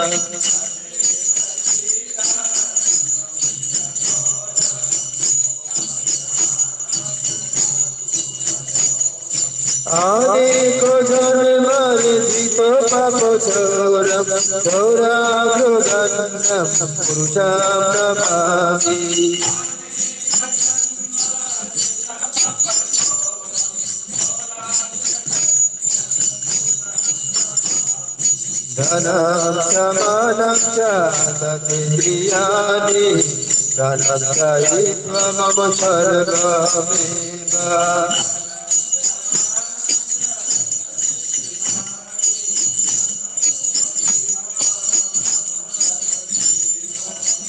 अनेक जन्मर धृत पाप चौरम चौराग्रगन्धम पुरुषं नमामि धनं च मानं च ततेन्द्रियाणि प्राणं च यित्वा मम सर्वमेव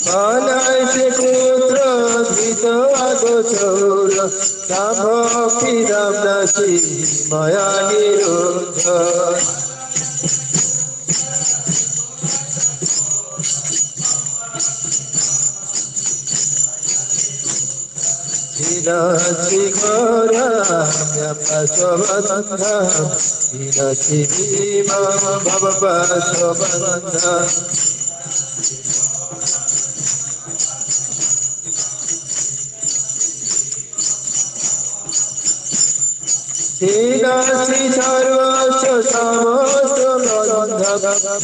Anai putra dhita agochora Sabhakiram nasi maya nirodha Hinasi ghara vyapasavandha Hinasi bhima bhavapasavandha Hinasi sarvasya samasta bandha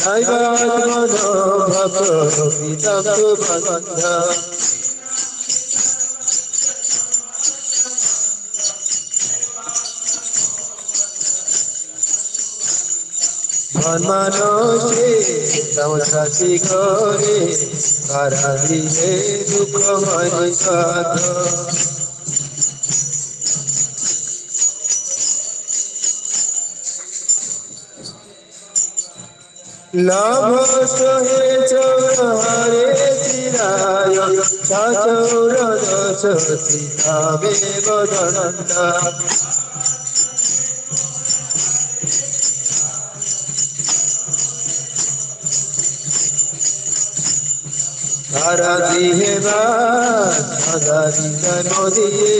Naivatmano bhakta vitaktu bandha Manmanoshi samsati kore Karadihe dukha manisata Labhasahe chaurahare chiraya Chachauradasathi tameva dhananda Karadihe Madharita nodiye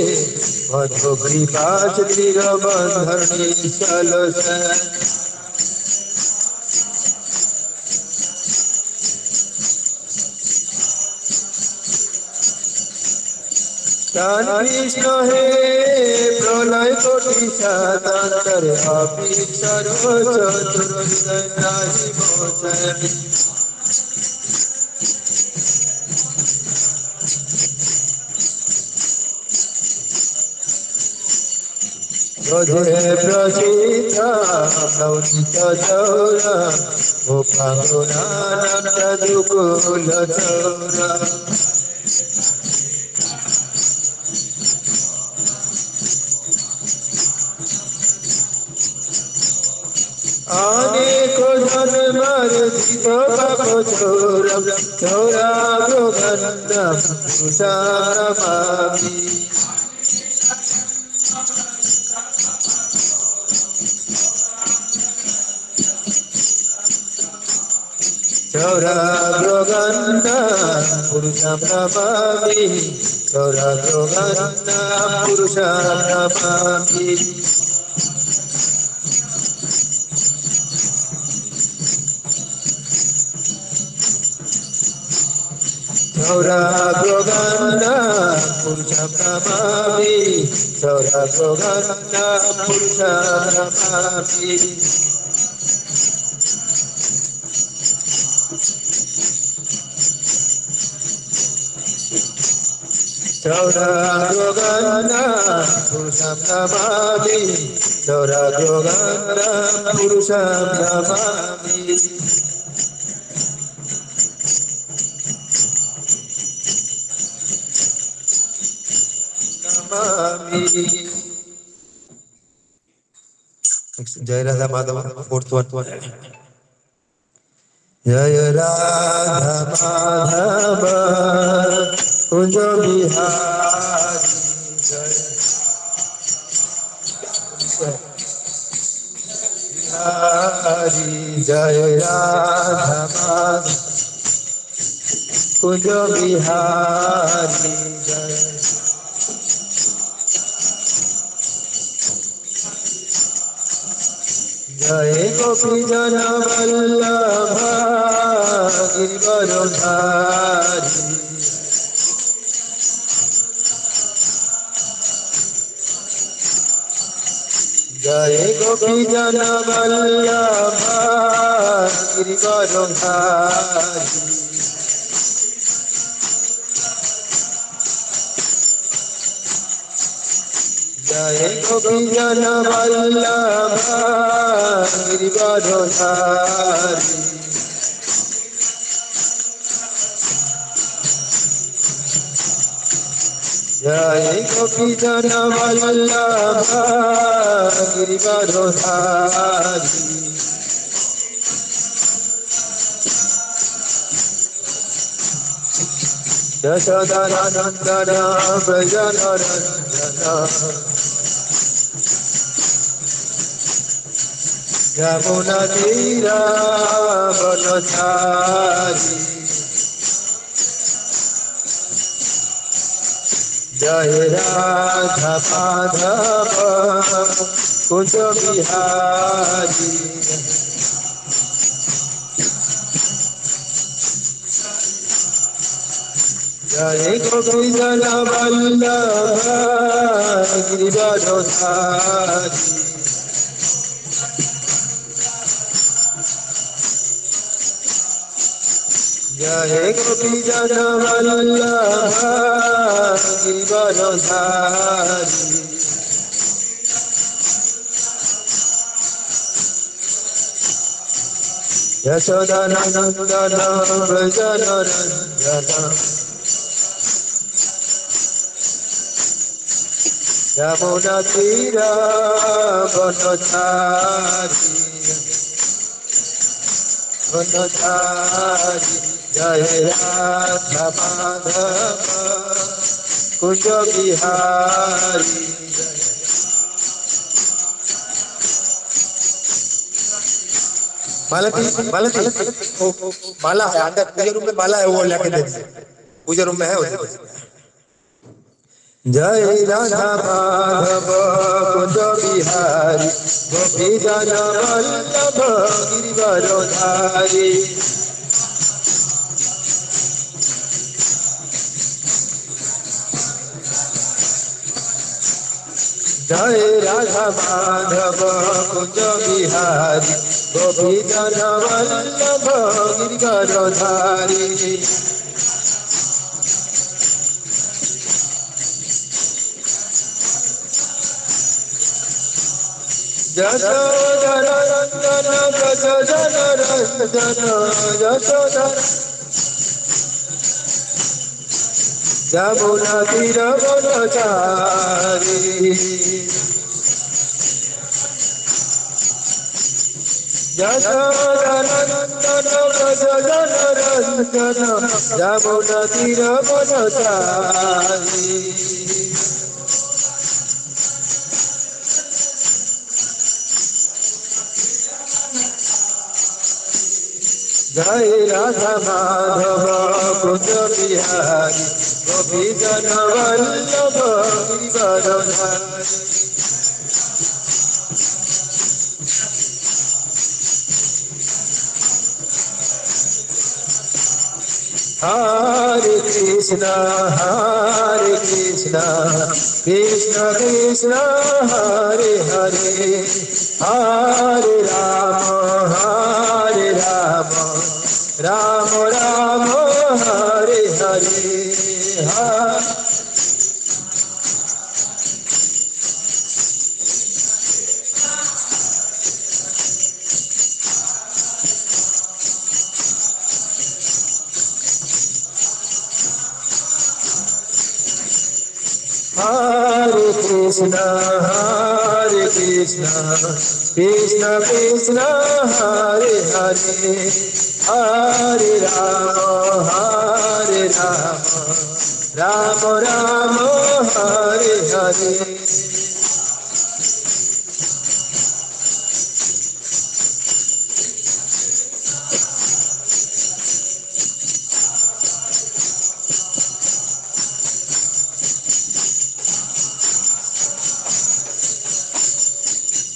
Madhu kripach nirabandharni salasa Tan Krishna he pralay koti satantar api sarva chatur nahi mochani Jodhe prasita naunita chaura Gopaguna nanda dukula chaura Aneko janmar dhita papo chauram chauragrogandham purusham Chauragrogandham purusham namami Chauragrogandham purusham namami Chauragrogandham purusham namami Chauragrogandham purusham namami Chauragrogandham purusham namami Chauragrogandham purusham namami Jai Radha Madhava, fourth one. Jai Radha Madhava, Kunja Bihari, Jai Radha Madhava, Kunja Bihari, Jai Jai Gopi Jana Vallabha Giridharidhari जय गोपी जन वल्लभ गिरिवरधारी जय गोपी जन वल्लभ गिरिवरधारी जय गोपी जन वल्लभ गिरिवरधारी यशोदानंदन व्रज नंदन यमुना तीरा वनचारी जय राधा माधव कुंज बिहारी जय गोपी जन वल्लभ गिरिवरधारी जय गोपी जन वल्लभ गिरिवरधारी यशोदानंदन व्रज नंदन यमुना तीरा वनचारी जय राधा माधव कुंज बिहारी माला है अंदर पूजा रूम में माला है वो लेके दे दीजिए पूजा रूम में है उधर जय राधा माधव कुंज बिहारी गोपी जन वल्लभ गिरिवरधारी जय राधा माधव कुंज बिहारी गोपी जन वल्लभ गिरिवरधारी यशोधनंदन व्रज नंदन यशोधन यमुना तीर वनचारी यशोधनंदन व्रज नंदन यमुना तीर वनचारी जय राधा माधव कुंज बिहारी गोपी जन वल्लभ गिरिवरधारी हरे Krishna Krishna Krishna Hare Hare Hare Ram Ram Ram Hare Hare Hare Krishna Krishna Krishna Hare Hare Hare Ram Ram Ram Hare Hare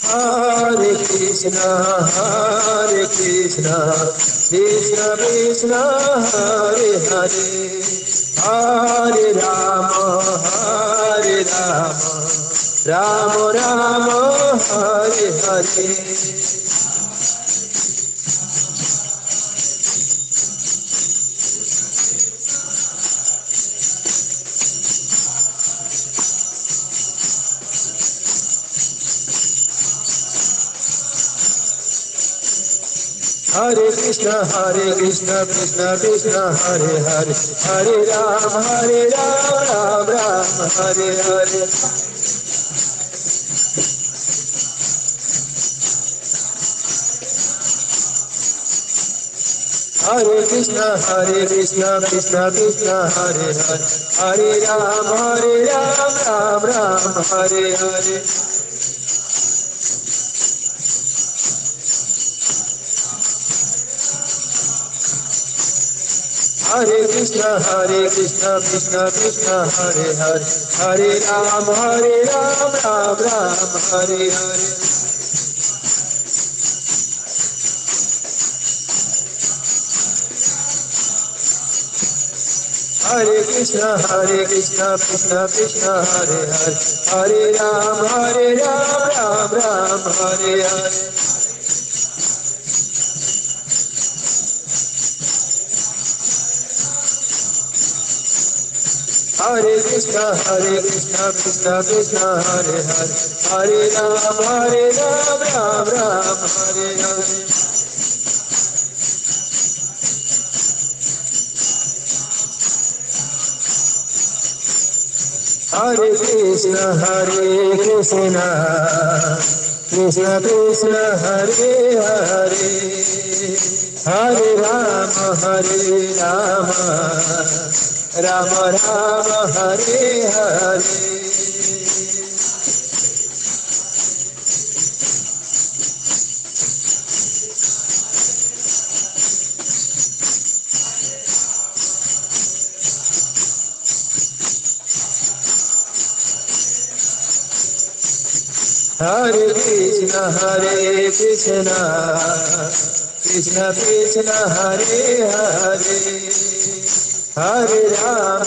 Hare Krishna Krishna Krishna Hare Hare Hare Ram Ram Ram Hare Hare Hare Krishna Krishna Krishna Hare Hare Hare Ram Ram Ram Hare Hare Hare Krishna Krishna Krishna Hare Hare Hare Ram Ram Ram Hare Hare Hare Krishna Krishna Krishna Hare Hare Hare Ram Ram Ram Hare Hare Hare Krishna Krishna Krishna Hare Hare Hare Ram Ram Ram Hare Hare Hare Krishna Krishna Krishna Hare Hare Hare Ram Ram Ram Hare Hare Hare Krishna Krishna Krishna Hare Hare Hare Ram Ram Ram Hare Hare Hare Krishna Krishna Krishna Hare Hare Hare Ram Ram Ram Hare Hare Hare Krishna Krishna Krishna Hare Hare Hare Ram Ram Ram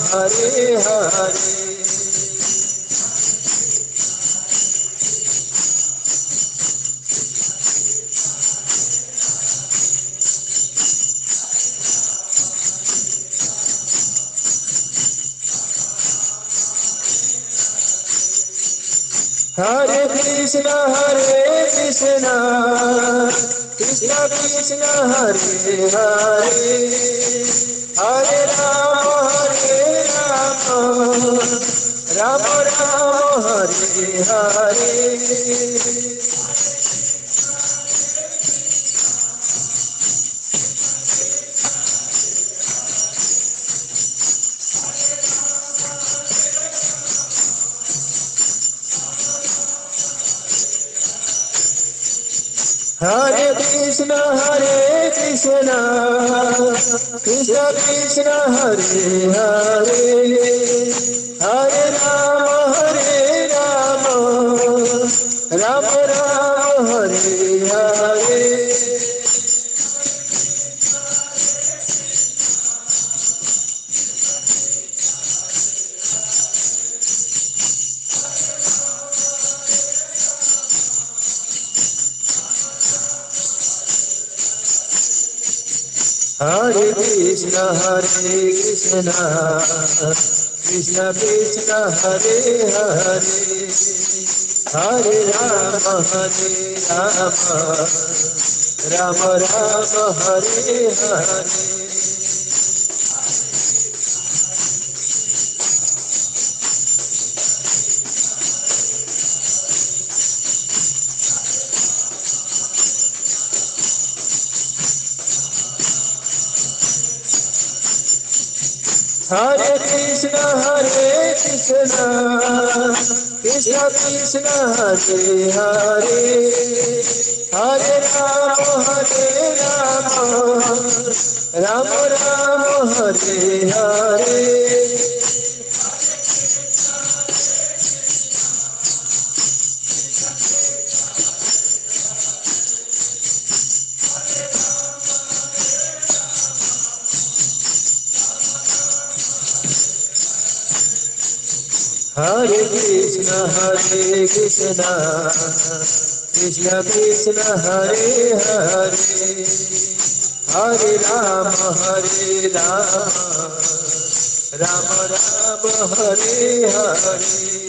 Hare Hare Hare Krishna Krishna Krishna Hare Hare Hare Ram Ram Ram Hare Hare Hare Krishna Krishna Krishna Hare Hare Hare Ram Ram Ram Hare Hare Hare Krishna Krishna Krishna Hare Hare Hare Ram Ram Ram Hare Hare Hare Krishna Krishna Krishna Hare Hare Hare Rama Rama Rama Hare Hare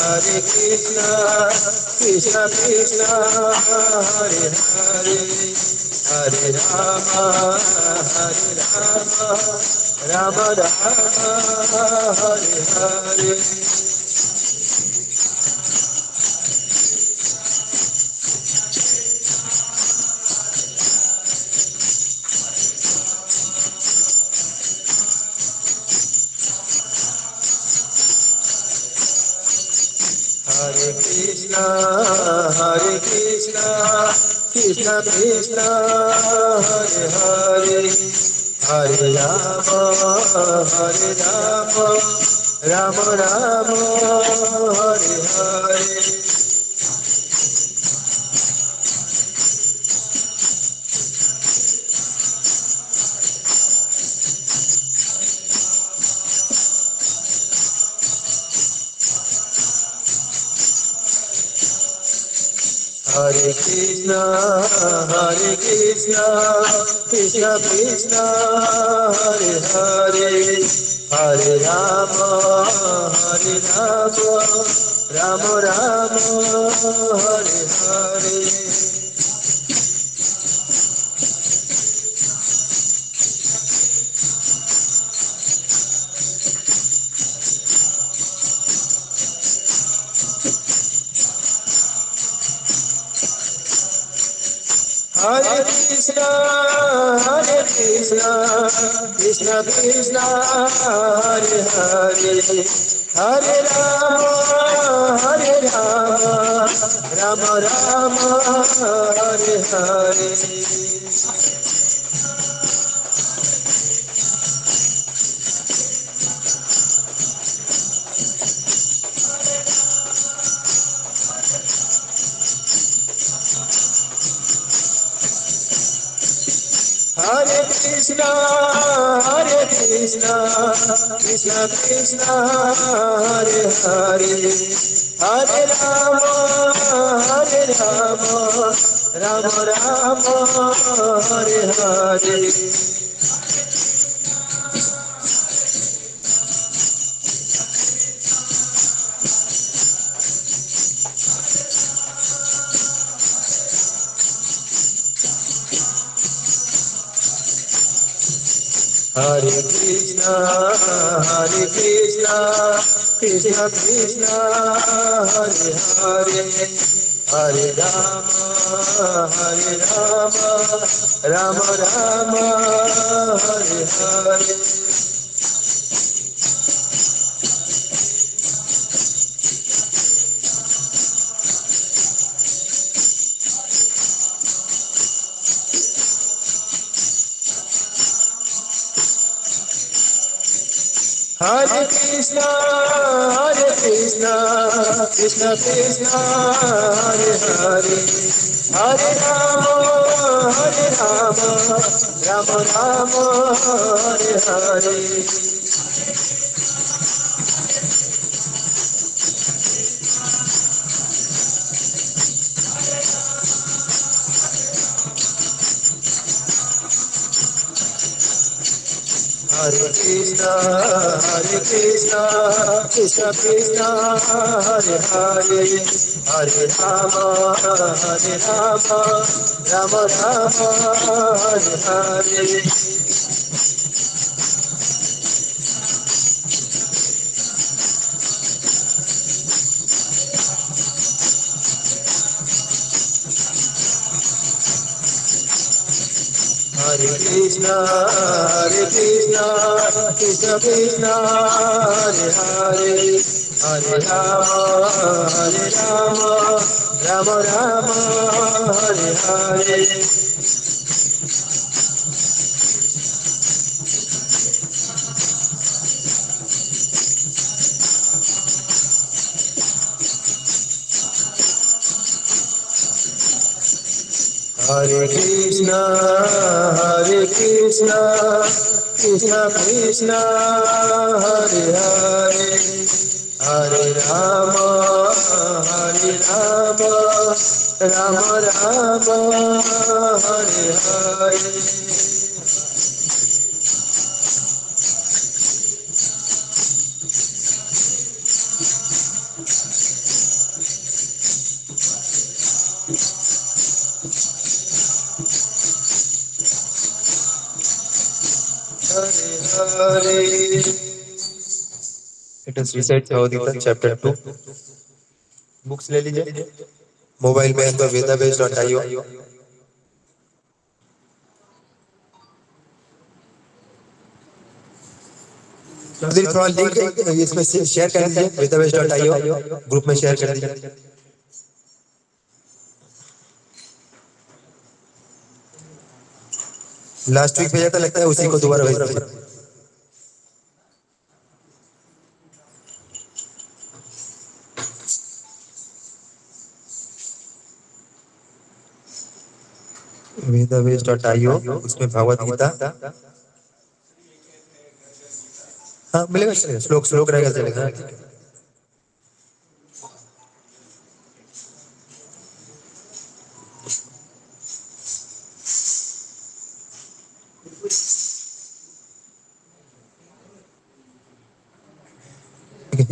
Hare Krishna Krishna Krishna Hare Hare Hare Rama Rama Rama Hare Hare Hare Krishna Krishna Krishna Hare Hare Hare Rama Rama Rama Hare Hare Hare Krishna Krishna Krishna Hare Hare Hare Rama Rama Rama Hare Hare Hare Krishna Krishna Krishna Hare Hare Hare Rama Rama Rama Hare Hare Hare Krishna Krishna Krishna Hare Hare Hare Rama Rama Rama Hare Hare Hare Krishna Krishna Krishna Hare Hare Hare Rama Rama Rama Hare Hare Hare Krishna Krishna Krishna Hare Hare Hare Rama Rama Rama Hare Hare Hare Krishna Krishna Krishna Hare Hare Hare Rama Rama Rama Hare Hare Hare Krishna Krishna Krishna Hare Hare Hare Rama Rama Rama Hare Hare Hare Krishna, Hare Krishna, Krishna Krishna, Hare Hare, Hare Rama, Hare Rama, Rama Rama, Hare Hare. It is recite Bhagavad Gita chapter 2. Books ले लीजिए mobile में है तो vedabase.io. दिल थोड़ा link इसमें share कर दीजिए vedabase.io ग्रुप में शेयर कर दीजिए. लास्ट वीक भेजा था लगता है उसी को दोबारा भेज दीजिए. vedabase.io उसमें भगवत गीता हाँ मिलेगा चलेगा श्लोक श्लोक रहेगा चलेगा.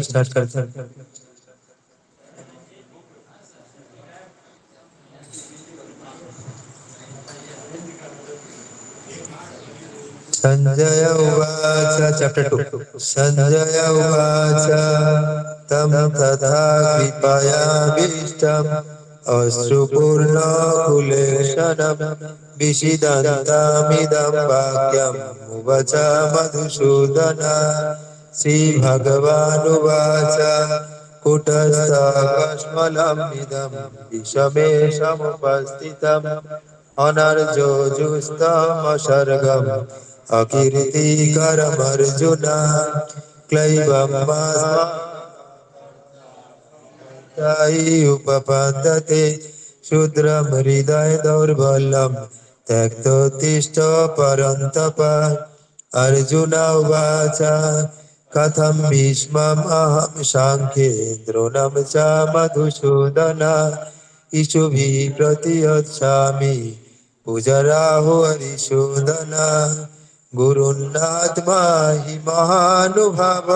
स्टार्ट करते हैं. संजय उवाच चैप्टर 2. संजय उवाच तं तथा कृपयाभीष्टम् अश्रुपूर्णकुलेक्षणं विषीदन्तमिदं वाक्यम् उवाच मधुसूदन. श्रीभगवानुवाच कुटस्थकश्मलमिदं विषमे समुपस्थितम् अनर्जोजुस्तमसर्गम् अकीर्तिकरमर्जुन. क्लैवमास्मदायि उपपद्यते शूद्रं हृदय दौर्बल्यं त्यक्तोत्तिष्ठ परन्तप. अर्जुन उवाच कथं भीष्मम् अहं साङ्ख्ये द्रोणं च मधुसूदन इषुभिः प्रतियच्छामि पूजराहो हरिसूदन. गुरुन्नात्मा हि महानुभाव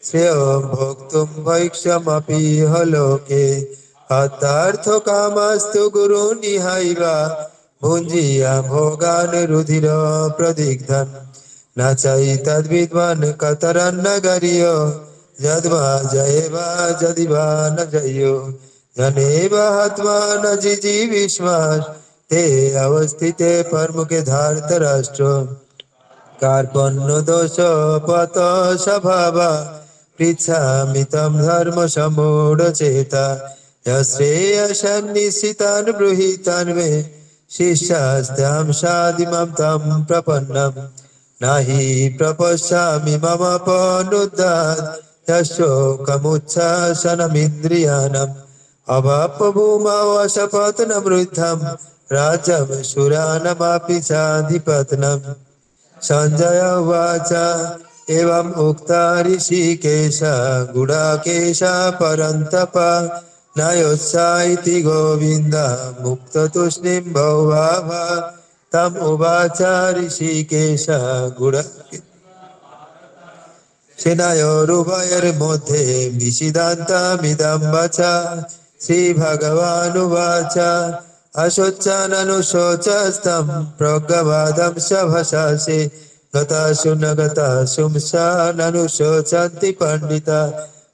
श्रेयो भोक्तुं भैक्षमपि लोके हतार्थो कामस्तु गुरुनिहैव भुञ्जीया भोगान् रुधिर प्रदिग्धन् न चैतद्विद्वान् कतरन्नगर्यो यद्वा जयेवा यदिवा न जयो जनेव हत्वा न जिजीविष्मास् ते अवस्थिते प्रमुखे धार्तराष्ट्र. कार्पण्य दोष पत स्वभाव पृच्छामि तं धर्म समूढचेता यश्रेयसन्निश्चितान् ब्रूहीतान् मे शिष्यास्त्यां साधिमां तं प्रपन्नम्. नहि प्रपश्यामि मम पनुद्यात् यशोकमुच्छासनमिन्द्रियाणाम् अवाप्यभूमौ असपत्नमृद्धं राज्यं सुराणामपि चाधिपत्यम्. संजय उवाच एवम् उक्ता ऋषिकेश गुडाकेश परन्तप न योत्सा इति गोविन्द मुक्ततूष्णीं बहुभाव. तम् उवाच ऋषिकेश गुडाकेश सेनयोरुभयोर्मध्ये विषीदन्तमिदं वच. श्रीभगवानुवाच अशोच्याननुशोचस्तं प्रज्ञवादं स भषसे गतासु न गतासु स ननुशोचन्ति पण्डिता.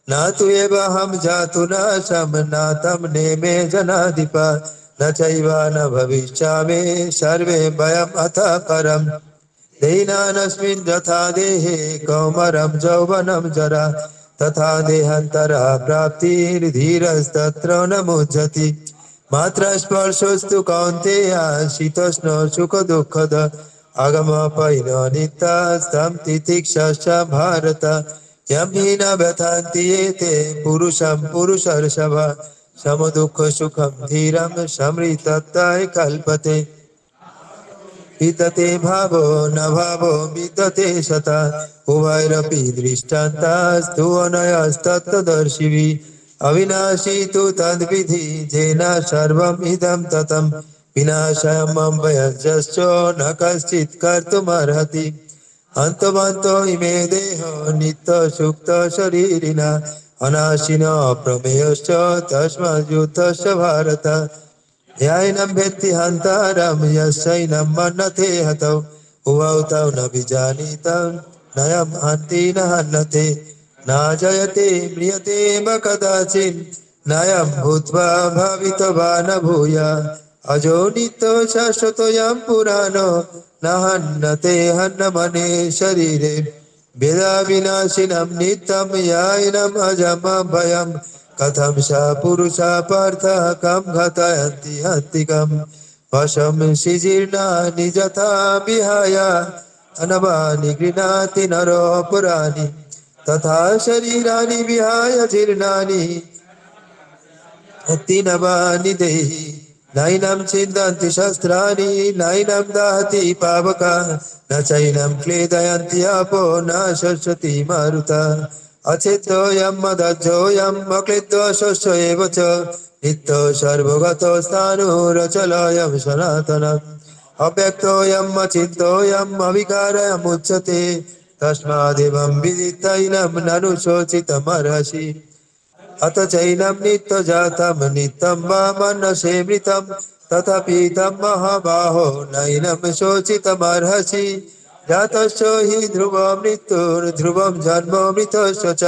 न तु एव अहं जातु न शं न तं नेमे जनाधिप न चैव न भविष्यामि सर्वे वयम् अतः परम्. दीनानस्मिन् यथा देहे कौमारं यौवनं जरा तथा देहान्तरा प्राप्तिर्धीरस्तत्र न मुह्यति. मात्र स्पर्शोस्तु कौन्तेय शीतोष्ण सुखदुःखद आगमपैरनित्यस्तं तितिक्षश्च भारत. यं हि न व्यथन्ति एते पुरुषं पुरुषर्षभ समदुःख सुखम धीरम समृतत्ताय कल्पते वितते भावो न भावो वितते सता उभयरपि दृष्टान्तास्तु अनयस्तत्त्वदर्शिभिः अविनाशी तु तद्विधि जेन सर्वम् इदं ततं विनाशमं वयस्यश्च न कश्चित् कर्तुमर्हति अन्तमन्तो इमे देहो नित्यसुप्तशरीरिणा अनाशिनो अप्रमेयश्च तस्माद्युद्धश्च भारत याइनं वेत्ति हन्तारं यस्यैनं मन्यते हतौ उभौ तौ न विजानीतं नयं हन्ति न हन्यते न जयते म्रियते व कदाचित् नयं भूत्वा भवितवा न भूयात् अजो नित्यो शाश्वतोऽयं पुराणो न हन्यते हन्यमने शरीरे वेदा विनाशिनं नित्यं याइनम् अजम् अभयम् कथं सा पुरुषा पार्थः कं घतयन्ति हन्तिकम् वशं शिजीर्णानि यथा विहाय अनवानि गृह्णाति नरो पुराणि तथा शरीराणि विहाय जीर्णानि नवानि देहि नैनं छिन्दन्ति शस्त्राणि नैनं दहति पावका न चैनं क्लेदयन्ति आपो न शोषति मारुता अचित्तोऽयं मदज्जोऽयम् अक्लिद्धो शोष्य एव च नित्यो सर्वगतो स्थाणुरचलोऽयं सनातनम् अव्यक्तोऽयम् अचिन्तोऽयम् अविकारमुच्यते तस्मादेवं विदितैनं ननु शोचितमर्हसि अथ चैनं नित्यजातं नित्यं वा मनसे मृतं तथापि तं महाबाहो नैनं शोचितमर्हसि जातस्य हि ध्रुवं मृत्युर्ध्रुवं जन्म मृतस्य च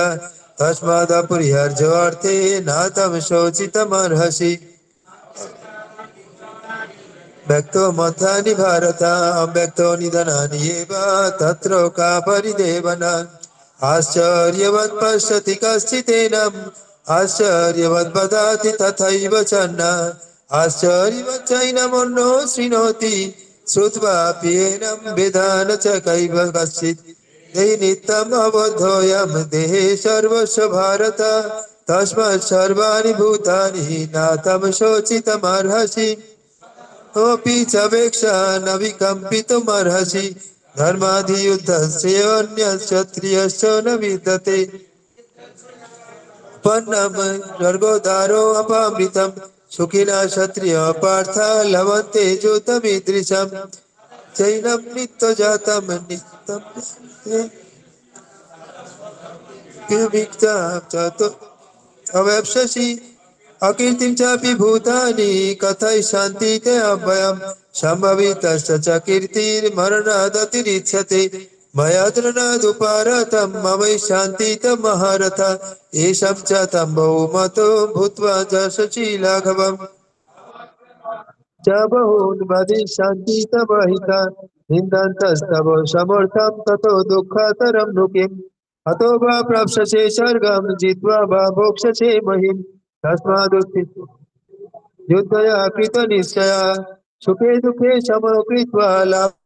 तस्मादपरिहार्यार्थे न तं शोचितमर्हसि व्यक्तो मथानि भारत अव्यक्तो निधनानि एव तत्र का परिदेवना आश्चर्यवत् पश्यति कश्चिदेनम् आश्चर्यवत् वदति तथैव च न आश्चर्यवत् चैनमन्यो शृणोति श्रुत्वापि एनं वेदान च कैव कश्चित् देहि नित्यम् अबद्धोऽयं देहे सर्वस्य भारत तस्मात् सर्वाणि भूतानि न तं शोचितमर्हसि अपि च वेक्षा न विकम्पितुमर्हसि धर्माधियुद्धस्य अन्यक्षत्रियश्च न विद्यते पन्नम स्वर्गोदारो अपामृतं सुखिना क्षत्रिय पार्थ लभन्ते ज्योतमीदृशम् चैनं नित्यजातं नित्यं अवेप्स्यसि अकीर्तिं चापि भूतानि कथयिष्यन्ति ते अभयम् सम्भवितश्च च कीर्तिर्मरणादतिरिच्यते मया तृणादुपारतं ममैष्यन्ति तमहरथ एषं च तं बहुमतो भूत्वा जशसि लाघवम् च बहून् वदिष्यन्ति तमहिता निन्दन्तस्तव समर्थं ततो दुःखतरं नु किम् अतो वा प्राप्स्यसे स्वर्गं जित्वा वा भोक्ष्यसे महिम् तस्मादुत्थित युद्धया कृतनिश्चया सुखे दुःखे समो कृत्वा लाभं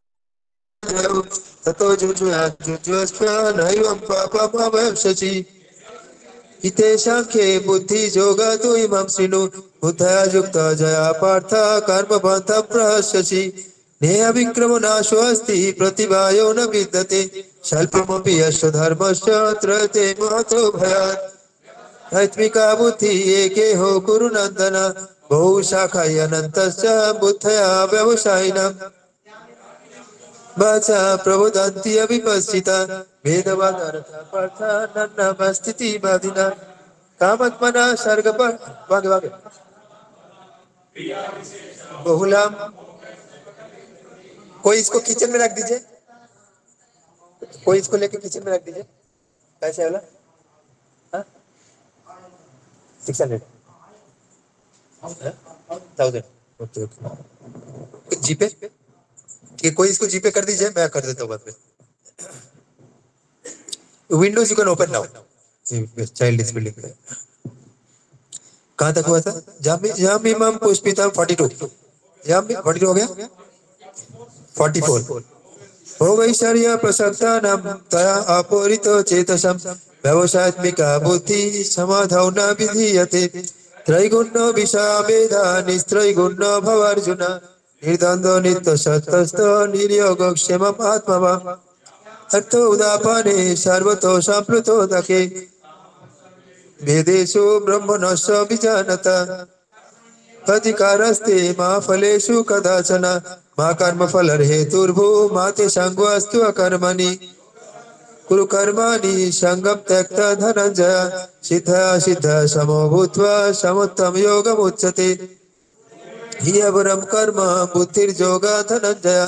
ततो जुज्वस्व नैवं पापमवाप्स्यसि इते सांख्ये बुद्धियोगः तु इमं शृणु बुद्धया युक्तः जया पार्थ कर्मपन्थं प्रहस्यसि नेह विक्रमो नाशो अस्ति प्रतिभायो न विद्यते स्वल्पमपि यस्य धर्मस्य त्रयते महतो भयात् दैत्मिका बुद्धि एके हो कुरु नन्दन बहु शाखाय अनन्तश्च बुद्धया व्यवसायिनम् वाचा प्रबोधन्ति अविपश्चिता वेदवादर्थ पार्थ नन्नमस्तितिवादिना कामत्मना सर्ग पर वागे वागे बहुलाम कोई इसको किचन में रख दीजिए कोई इसको लेके किचन में रख दीजिए कैसे वाला 600 1000 ओके ओके जीपे कि कोई इसको जीपे कर दीजिए मैं कर देता हूँ बाद में Windows you can open now child is building कहाँ तक हुआ था जामिमम पुष्पितम 42 42 हो गया 44 हो गई शर्या प्रसक्ता नाम तया अपोरितो चेतसम व्यवसायत्मिका बुद्धि समाधौ न विधीयते त्रैगुण्य विषाभेदा निस्त्रैगुण्य भवार्जुन निर्द्वन्द्व नित्य सत्तस्थ निर्योग क्षेमम् आत्मवान् अर्थो उदापने सर्वतो सम्प्लुतो दके वेदेषु ब्रह्मणस्य विजानत अधिकारस्ते मा फलेषु कदाचन मा कर्मफलहेतुर्भू मा ते सङ्गोऽस्तु अकर्मणि कुरु कर्माणि सङ्गं त्यक्त्वा धनञ्जय सिद्ध सिद्ध समो भूत्वा समुत्तम योगमुच्यते ह्यवरं कर्म बुद्धिर्योगा धनञ्जय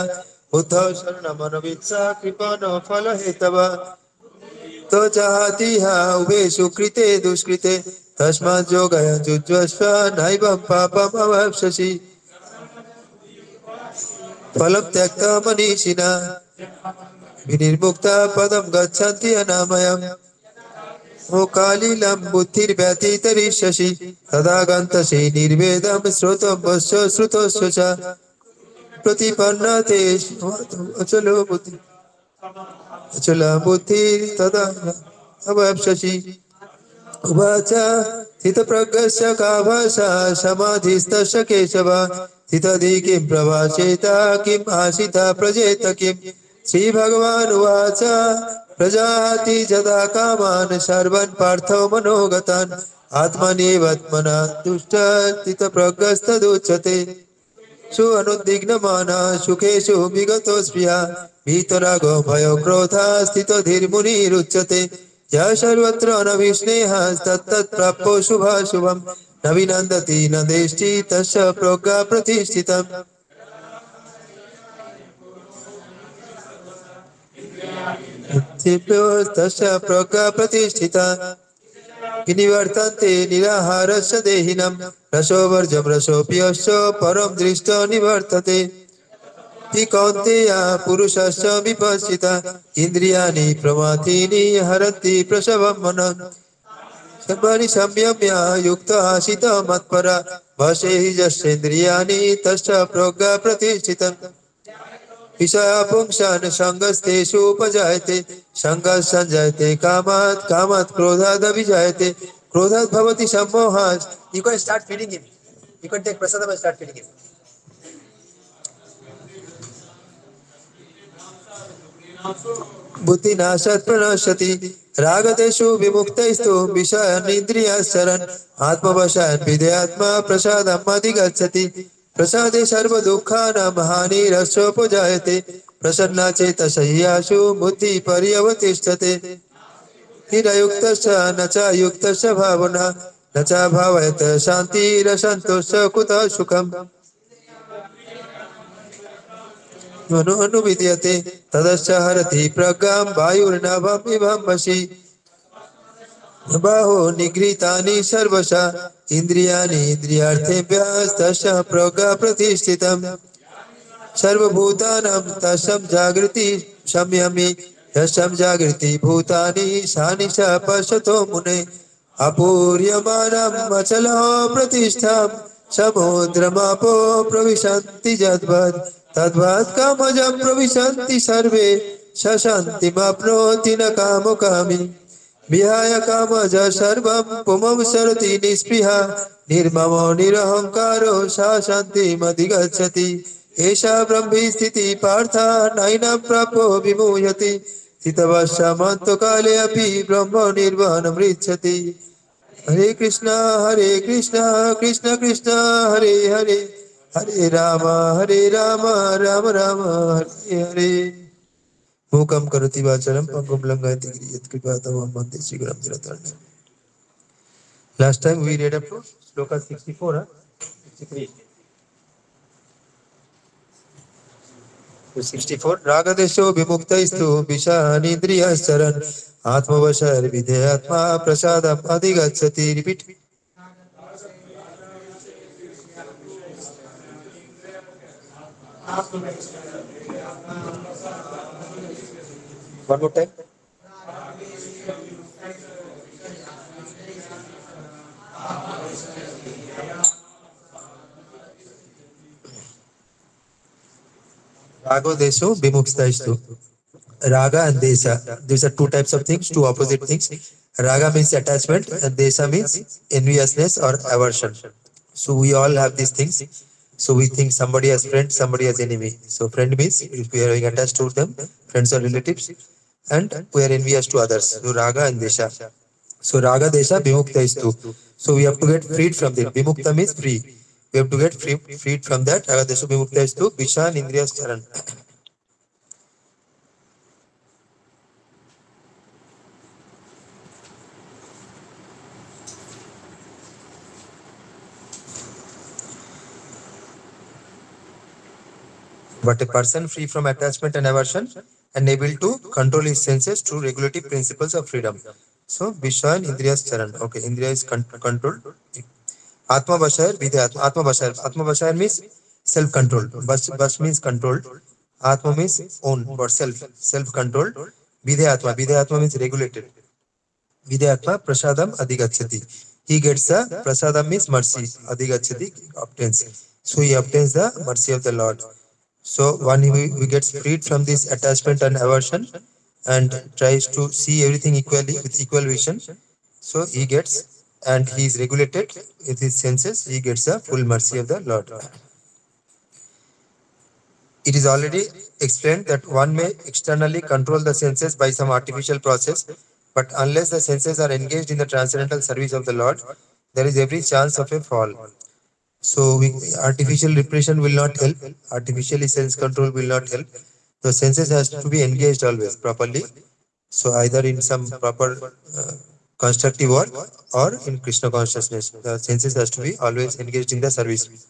बुद्धौ शरणमनविच्छ कृपणो फलहेतव तो जहातिहा उभे सुकृते दुष्कृते तस्मात् योगः जुज्वस्व नैवं पापम् अवाप्स्यसि फलं त्यक्त्वा मनीषिणा विनिर्मुक्ता पदं गच्छन्ति अनामयम् मोकालीलं बुद्धिर्व्यतितरिष्यसि तदा गन्तसि निर्वेदं श्रोतं वश्च श्रुतस्य च प्रतिपन्ना ते अचलो बुद्धि अचला बुद्धि तदा अवाप्स्यसि उवाच स्थितप्रज्ञस्य का भाषा समाधिस्तस्य केशव स्थितधि किं प्रभाषेत किम् आशिता प्रजेत किम् श्रीभगवानुवाच प्रजाति जदा कामान् सर्वान् पार्थो मनोगतान् आत्मन्येवात्मना तुष्टः स्थितप्रज्ञस्तदुच्यते सु अनुद्विग्नमाना सुखेषु विगतो स्पृहा वीतरागो भयो क्रोधा स्थितो धीर्मुनिरुच्यते यः सर्वत्र अनभिस्नेहस्तत्तत् प्राप्तो शुभाशुभम् न विनन्दति न देष्टि तस्य प्रज्ञा प्रतिष्ठितम् तस्य प्रज्ञा प्रतिष्ठिता विनिवर्तन्ते निराहारस्य देहिनं रसो वर्जं रसोऽप्यस्य परं दृष्टो निवर्तते हि कौन्तेय पुरुषस्य विपश्चिता इन्द्रियाणि प्रमाथीनि हरन्ति प्रसवं मनः सर्वाणि संयम्य युक्तः आसीत् मत्परा वशे हि यस्येन्द्रियाणि तस्य प्रज्ञा प्रतिष्ठितम् विषया पुंसान् सङ्गस्तेषु उपजायते सङ्गः सञ्जायते कामात् कामात् क्रोधाद् अभिजायते क्रोधात् भवति सम्मोहात् You can start feeding him. You can take prasadam and start feeding him. बुद्धिनाशात् प्रणश्यति रागदेषु विमुक्तैस्तु विषयानिन्द्रियाश्चरन् आत्मवशान् विधेयात्मा प्रसादम् अधिगच्छति प्रसादे सर्वदुःखानां हानिरस्योपजायते प्रसन्ना चेतसह्यासु बुद्धिः पर्यवतिष्ठते हिरयुक्तस्य न च युक्तस्य भावना न च भावयत् शान्तिरसन्तोषः कुतः सुखम् अनुविद्यते तदस्य हरति प्रज्ञां वायुर्नभमिवं वशि बाहो निगृहीतानि सर्वशः इन्द्रियाणि इन्द्रियार्थेभ्यस्तस्य प्रज्ञा प्रतिष्ठितम् सर्वभूतानां तस्यं जागृति संयमि यस्यं जागृति भूतानि सानि च पश्यतो मुने अपूर्यमाणम् अचलः प्रतिष्ठां समुद्रमापो प्रविशन्ति यद्वत् तद्वत् कामजं प्रविशन्ति सर्वे सशान्तिमाप्नोति न कामकामी विहाय कामज सर्वं पुमं सरति निःस्पृहा निर्ममो निरहङ्कारो सा शान्तिमधिगच्छति एषा ब्रह्मी स्थितिः पार्थ नैनं प्राप्यो विमुह्यति स्थितवशमन्तकाले अपि ब्रह्म निर्वाणमृच्छति हरे कृष्ण कृष्ण कृष्ण हरे हरे हरे राम राम राम हरे हरे मूकं करोति वाचालं पंगुं लंघयति गिरिं यत्कृपातमहं वन्दे श्रीगुरुं दिनतरणे Last time we read up to sloka 64 63 to 64 रागदेशो विमुक्तैस्तु विषयानिन्द्रियश्चरन् आत्मवशर्विधेयात्मा प्रसादम् अधिगच्छति repeat one more time Rago desho vimukhtaistu. Raga and desha. These are two types of things, two opposite things. Raga means attachment and Desha means enviousness or aversion. So we all have these things. So we think somebody as friend, somebody as enemy. So friend means if we are attached to them, friends or relatives, and we are envious to others. So Raga and Desha. So Raga Desha Bimukta is two. So we have to get freed from them. Bimukta means free. We have to get freed from that. Raga Desha Bimukta is two. Vishan Indriyas Charan. But a person free from attachment and aversion and able to control his senses through regulative principles of freedom. So Vishan Indriyas Charan. Okay, Indriya is controlled. Atma Bashar, Vidya Atma. Atma Bashar. Atma Bashar means self-control. Bash means controlled. Atma means own or self-controlled. Vidya Atma. Vidya Atma means regulated. Vidya Atma Prasadam Adhigachati. He gets the Prasadam means mercy. Adhigachati obtains. So he obtains the mercy of the Lord. So one he gets freed from this attachment and aversion and tries to see everything equally with equal vision. So he gets and he is regulated with his senses. He gets the full mercy of the Lord. It is already explained that one may externally control the senses by some artificial process, but unless the senses are engaged in the transcendental service of the Lord, there is every chance of a fall. So artificial repression will not help. Artificially sense control will not help. The senses has to be engaged always properly. So either in some proper constructive work or in Krishna consciousness, the senses has to be always engaged in the service.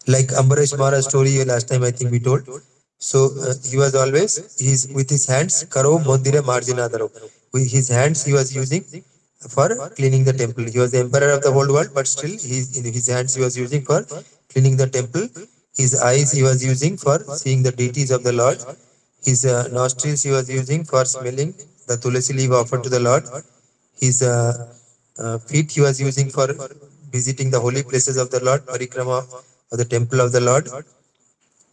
Like Ambarish Maharaj story last time I think we told. So he was always with his hands karo mandire marjinadaro. With his hands he was using for cleaning the temple. He was the emperor of the whole world, but still in his hands he was using for cleaning the temple. His eyes he was using for seeing the deities of the Lord. His nostrils he was using for smelling the tulasi leaf offered to the Lord. His feet he was using for visiting the holy places of the Lord, parikrama of the temple of the Lord.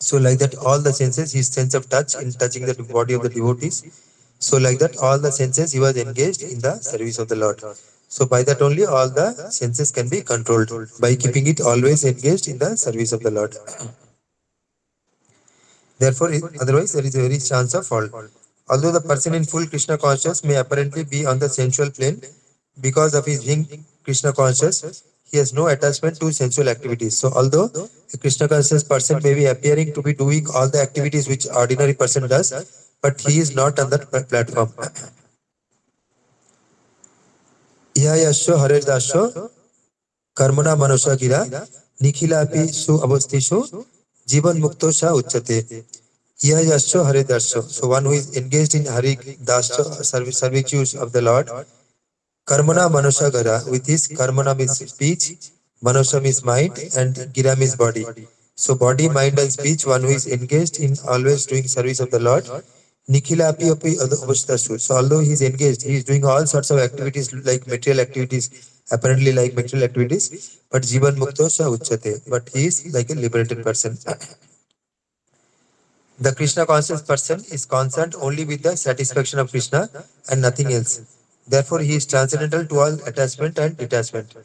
So like that all the senses, his sense of touch in touching the body of the devotees. So like that all the senses he was engaged in the service of the Lord. So by that only all the senses can be controlled by keeping it always engaged in the service of the Lord. Therefore, otherwise there is a very chance of fall. Although the person in full Krishna conscious may apparently be on the sensual plane, because of his being Krishna conscious, he has no attachment to sensual activities. So although a Krishna conscious person may be appearing to be doing all the activities which ordinary person does, but he is not on that platform. Yasho Hare Dasho Karmana Manusha Gira Nikhilapi Su Avastishu Jivan Mukto Sha Uchate. Yasho Hare Dasho. So one who is engaged in Hari Dasho servitude of the Lord. Karmana Manusha Gara, with his Karmana means speech, Manusha means mind, and Gira means body. So body, mind, and speech, one who is engaged in always doing service of the Lord. Nikhila api api avashtasu. So although he is engaged, he is doing all sorts of activities like material activities, apparently like material activities, but Jivan Mukto Sha Uchate. But he is like a liberated person. The Krishna conscious person is concerned only with the satisfaction of Krishna and nothing else. Therefore, he is transcendental to all attachment and detachment.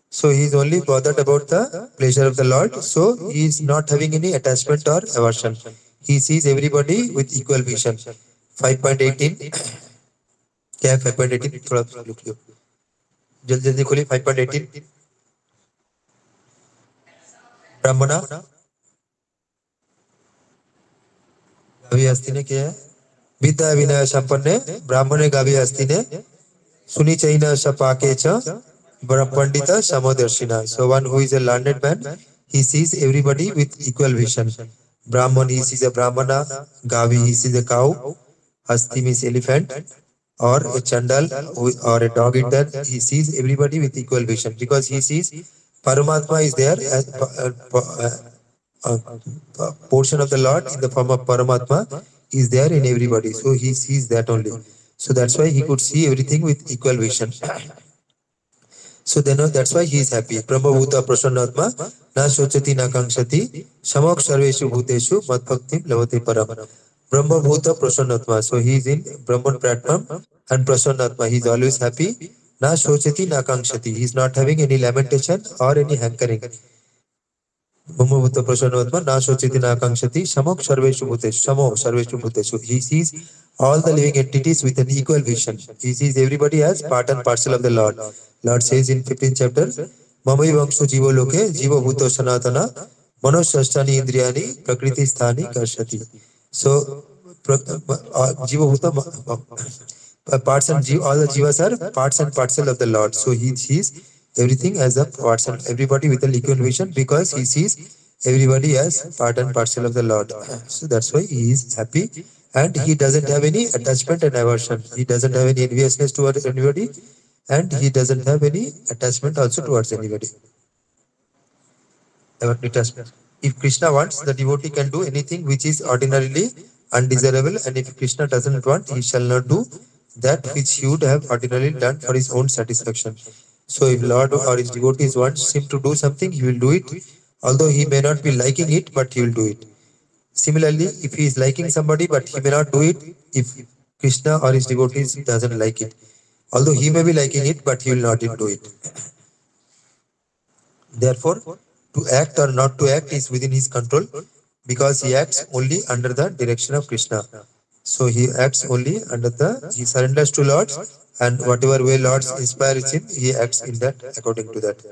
So he is only bothered about the pleasure of the Lord. So he is not having any attachment or aversion. He sees everybody with equal vision. 5.18. क्या है 5.18? थोड़ा लिख लो. जल्दी जल्दी खोलिए 5.18. ब्राह्मणा Gavi हस्ती ने क्या है? विद्या विनय संपन्ने ब्राह्मणे गावी हस्ती ने सुनी चैना सपाके च Pandita Samodarshina. So one who is a learned man, he sees everybody with equal vision. Brahman, he sees a Brahmana. Gavi, he sees a cow. Hasti means elephant. Or a Chandal or a dog eater, he sees everybody with equal vision. Because he sees Paramatma is there as a portion of the Lord in the form of Paramatma is there in everybody. So he sees that only. So that's why he could see everything with equal vision. So then that's why he is happy. Brahmabhuta prasannatma na shochati na kankshati samok sarveshu bhuteshu madbhaktim lavate param. Brahmabhuta prasannatma. So he is in Brahman platform and Prasannatma, he is always happy. Na shochati na kankshati, he is not having any lamentation or any hankering. Brahmabhuta Prasannatma, na shochati na kankshati, samok sarveshu bhuteshu, samo sarveshu bhuteshu. He sees all the living entities with an equal vision. He sees everybody as part and parcel of the Lord. Lord says in 15th chapter, Mamai vangshu jivo loke, jivo bhuto sanatana, manoshrasthani indriyani, prakriti sthani karshati. So, jivo bhuta parts and all the jivas are parts and parcel of the Lord. So he sees everything as a parts and everybody with a equal vision because he sees everybody as part and parcel of the Lord. So that's why he is happy and he doesn't have any attachment and aversion. He doesn't have any enviousness towards anybody and he doesn't have any attachment also towards anybody. If Krishna wants, the devotee can do anything which is ordinarily undesirable, and if Krishna doesn't want, he shall not do that which he would have ordinarily done for his own satisfaction. So if Lord or his devotees wants him to do something, he will do it, although he may not be liking it, but he will do it. Similarly, if he is liking somebody, but he may not do it, if Krishna or his devotees doesn't like it, although he may be liking it, but he will not do it. Therefore, to act or not to act is within his control because he acts only under the direction of Krishna. So he acts only he surrenders to Lord and whatever way Lord inspires him, he acts in that according to that.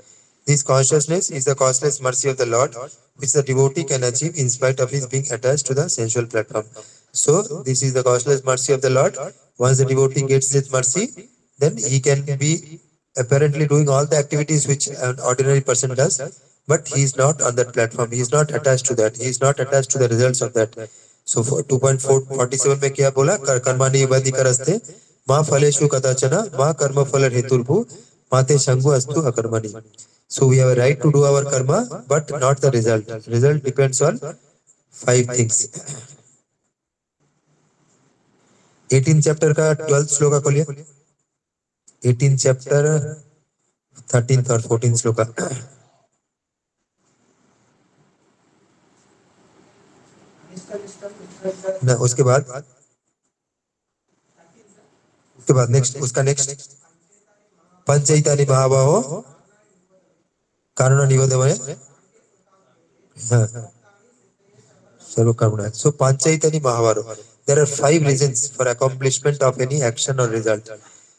This consciousness is the causeless mercy of the Lord, which the devotee can achieve in spite of his being attached to the sensual platform. So this is the causeless mercy of the Lord. Once the devotee gets this mercy, then he can be apparently doing all the activities which an ordinary person does, but he is not on that platform. He is not attached to that. He is not attached to the results of that. So for 2.47 में क्या बोला? कर्माणि अधिकारस्ते मा फलेषु कदाचन मा कर्म फल हेतुर्भु माते संगो अस्तु अकर्मणि. So we have a right to do our karma, but not the result. Result depends on 5 things. 18th chapter का 12th श्लोका खोलिए. 18th chapter 13th और 14th श्लोका. ना उसके बाद नेक्स्ट उसका नेक्स्ट पंचैतानि महाबाहो कारण निवेदमय सर्व कर्मणा. So panchaitani mahabaro, there are 5 reasons for accomplishment of any action or result.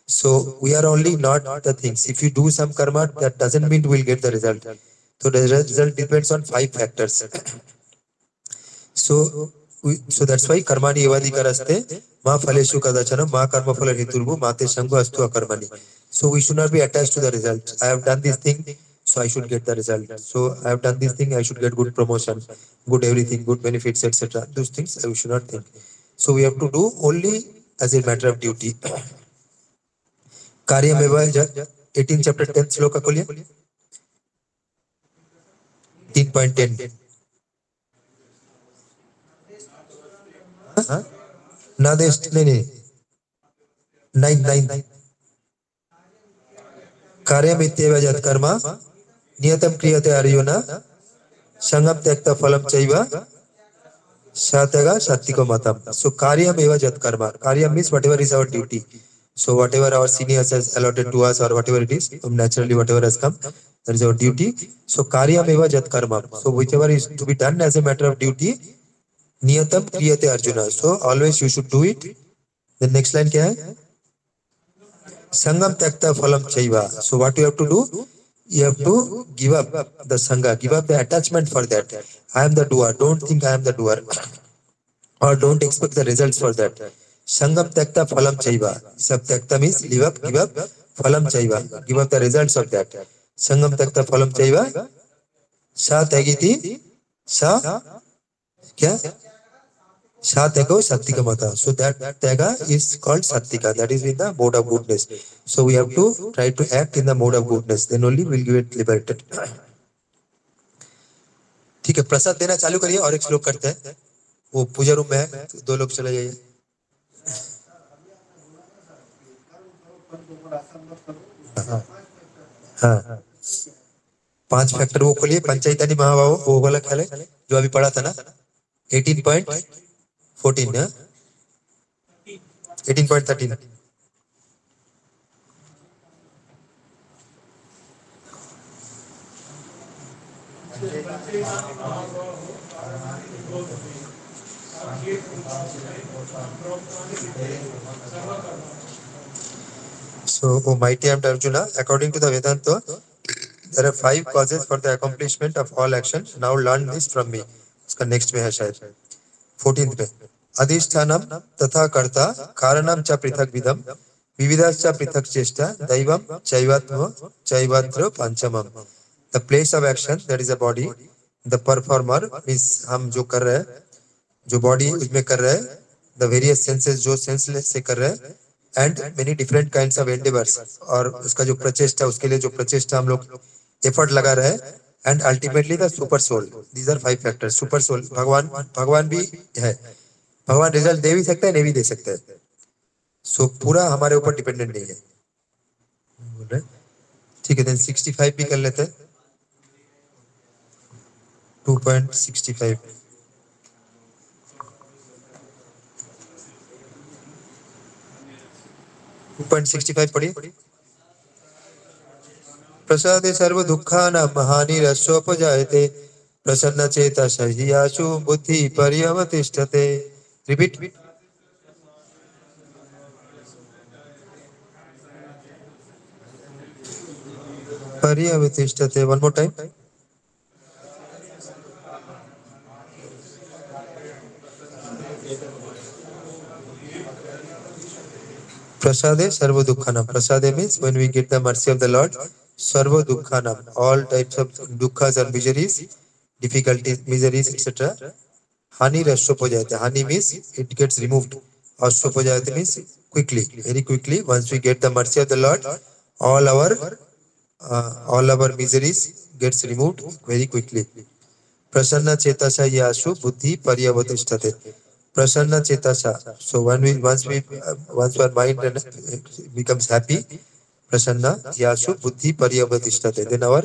So we are only not the things. If you do some karma, that doesn't mean we will get the result. So the result depends on 5 factors. So that's why karmani evadikaraste ma phaleshu kadachana ma karma phala heturbu mate sango astu akarmani. So we should not be attached to the result. I have done this thing, so I should get the result. So I have done this thing, I should get good promotion, good everything, good benefits, etc. Those things we should not think. So we have to do only as a matter of duty. Karyameva 18 chapter 10 sloka खोलिए. 3.10. नादेश नहीं 9 कार्यमित्येव यत् कर्म नियतं क्रियते अर्जुन संगम त्यक्ता फलम चैव सात्यगा सात्विको matam. So karyam eva jat karma. Karyam means whatever is our duty. So whatever our seniors has allotted to us or whatever it is, naturally whatever has come, that is our duty. So karyam eva jat karma. So whichever is to be done as a matter of duty, niyatam kriyate Arjuna. So always you should do it. The next line क्या है? Sangam tyakta phalam chaiva. So what you have to do? You have to give up the sangha, give up the attachment for that. I am the doer. Don't think I am the doer, or don't expect the results for that. Sangam tyakta phalam chaiva. Sab tyakta means give up phalam chaiva. Give up the results of that. Sangam tyakta phalam chaiva. Sa tyagiti. Sa क्या? Satyago Sattika Mata. So that Tyaga is called Sattika. That is in the mode of goodness. So we have to try to act in the mode of goodness. Then only we'll get liberated. ठीक है, प्रसाद देना चालू करिए और एक श्लोक करते हैं. वो पूजा रूम में है, 2 लोग चले जाइए. हाँ 5 फैक्टर वो खोलिए. पंचायतानी महाभाव वो वाला ख्याल है जो अभी पढ़ा था ना. 18.14 18.13 So, O mighty and Arjuna, according to the Vedanta, there are 5 causes for the accomplishment of all action. Now learn this from me. इसका next में है शायद 14th में अधिष्ठानम तथा कर्ता कारणम च पृथक विदम विविधाश्च पृथक चेष्टा Deivam चैवात्म चैवात्र पंचमम. The place of action, that is a body. The performer means हम जो कर रहे हैं, जो body उसमें कर रहे हैं, the various senses जो senseless से कर रहे हैं, and many different kinds of endeavors. और उसका जो प्रचेष्टा, उसके लिए जो प्रचेष्टा हम लोग effort लगा रहे हैं, and ultimately the super soul. These are 5 factors. Super soul, भगवान भी है. भगवान रिजल्ट दे भी सकता है, नहीं भी दे सकता है. सो पूरा हमारे ऊपर डिपेंडेंट नहीं है. ठीक है, देन 65 भी कर लेते हैं. 2.65 2.65 पढ़िए. प्रसादे सर्व दुःखानां हानिरस्योपजायते प्रसन्न चेता सह्याशु बुद्धि पर्यवतिष्ठते. रिपीट. पर्यवतिष्ठते. One more time. Prasade sarva dukkhanam. Prasade means when we get the mercy of the Lord, sarva dukkhanam, all types of dukkhas and miseries, difficulties, miseries, etc. Hani rasopojayate. Hani means it gets removed. Asopojayate means quickly, very quickly. Once we get the mercy of the Lord, all our miseries gets removed very quickly. Prasanna chetasha yashu buddhi paryavatishtate. Prasanna Chetasha. So once our mind becomes happy, Prasanna Yashu Buddhi Paryavatishtate, then our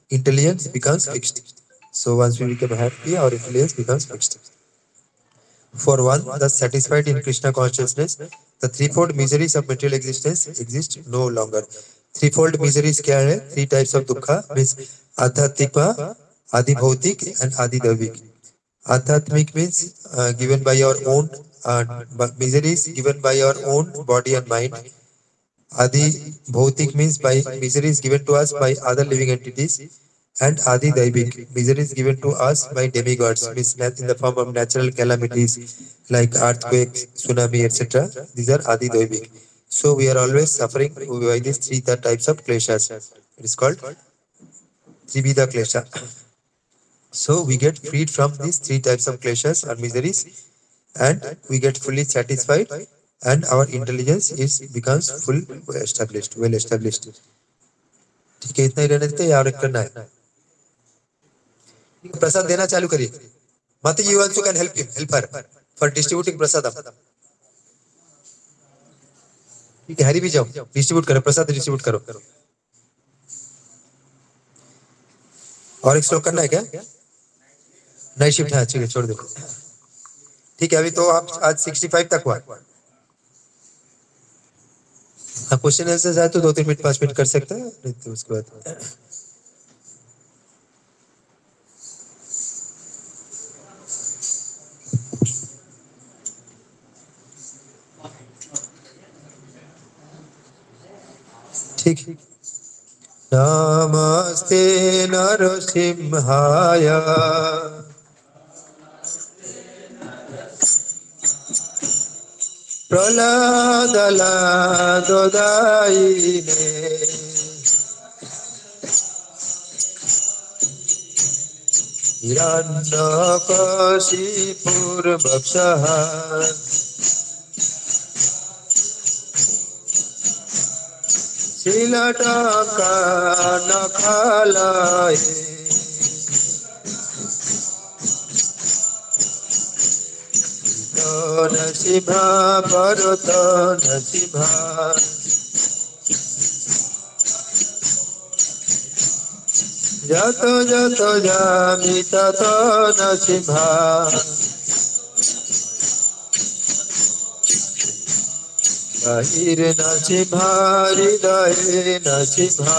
intelligence becomes fixed. So once we become happy, our intelligence becomes fixed. For one, thus satisfied in Krishna consciousness, the threefold miseries of material existence exist no longer. Threefold miseries kya hai? 3 types of dukkha means Adhyatmika, Adibhautik and Adidavik. Adhyatmic means given by your own miseries given by your own body and mind. Adi Bhautik means by miseries given to us by other living entities. And Adi Daivik, miseries given to us by demigods, means in the form of natural calamities like earthquakes, tsunami, etc. These are Adi Daivik. So we are always suffering by these 3 types of kleshas. It is called Tribhida klesha. So we get freed from these 3 types of kleshas or miseries, and we get fully satisfied, and our intelligence becomes well established. ठीक है, इतना ही रहने देते हैं, याद करना है. प्रसाद देना चालू करिए. माता जी also can help her for distributing prasadam. ठीक है, हरी भी जाओ, डिस्ट्रीब्यूट करो, प्रसाद डिस्ट्रीब्यूट करो. और एक श्लोक करना है क्या? नाइट शिफ्ट है, ठीक है, छोड़ दो. ठीक है, अभी तो आप आज 65 तक हुआ. हाँ, क्वेश्चन आंसर है तो 2-3 मिनट 5 मिनट कर सकते हैं, नहीं तो उसके बाद ठीक. नमस्ते नरसिंहाय प्रह्लादलादोदायिने हिरण्यकशिपुर्वक्षः शीलटङ्कनखलये नरसिंहा भरत नरसिंहा जतो जतो जामि ततो नरसिंहा बाहिर नरसिंहा हृदये नरसिंहा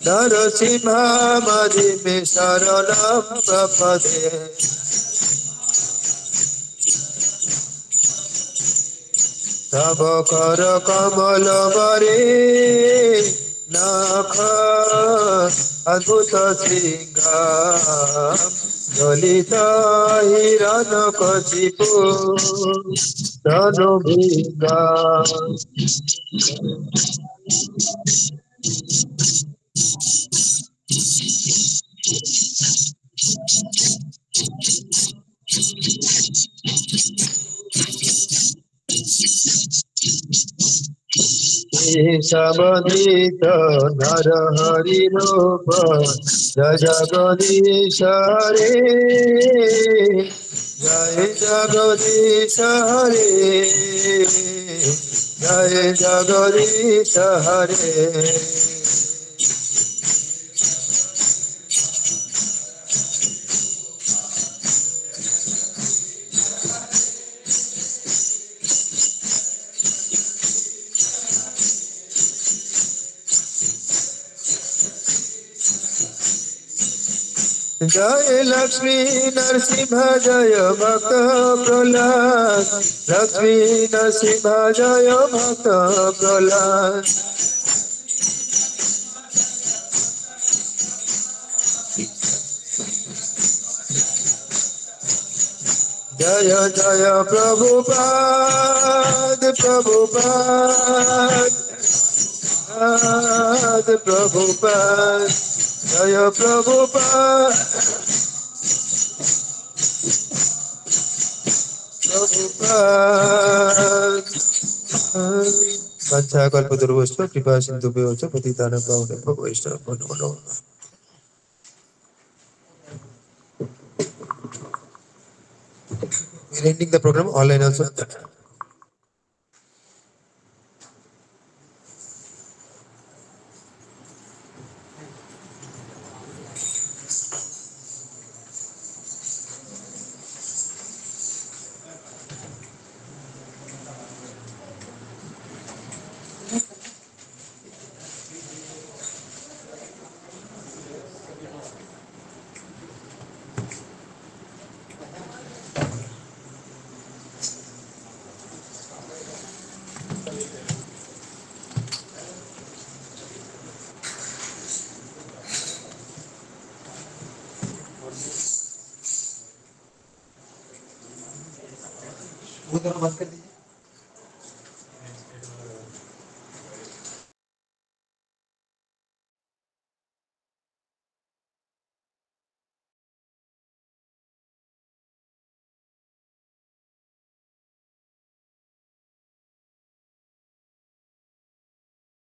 नरसिंहमदि मे शरणं प्रपदे तव कर कमल बरे नख अद्भुत सिंहाम ललित हिरण कशिपु तनु भिंगा समधित नर हरि रूप जय जगदीश हरे जय जगदीश हरे जय जगदीश हरे जय लक्ष्मी नरसिंह जय भक्त प्रहलाद लक्ष्मी नरसिंह जय भक्त प्रहलाद जय जय प्रभुपाद प्रभुपाद प्रभुपाद जय प्रभुपाद प्रभुपाद वंशा कल्पतरुश्च कृपा सिन्धुभ्यो च पतितानां पावनेभ्यो वैष्णवेभ्यो नमो नमः We're ending the program online also. वो दोनों बंद कर दीजिए।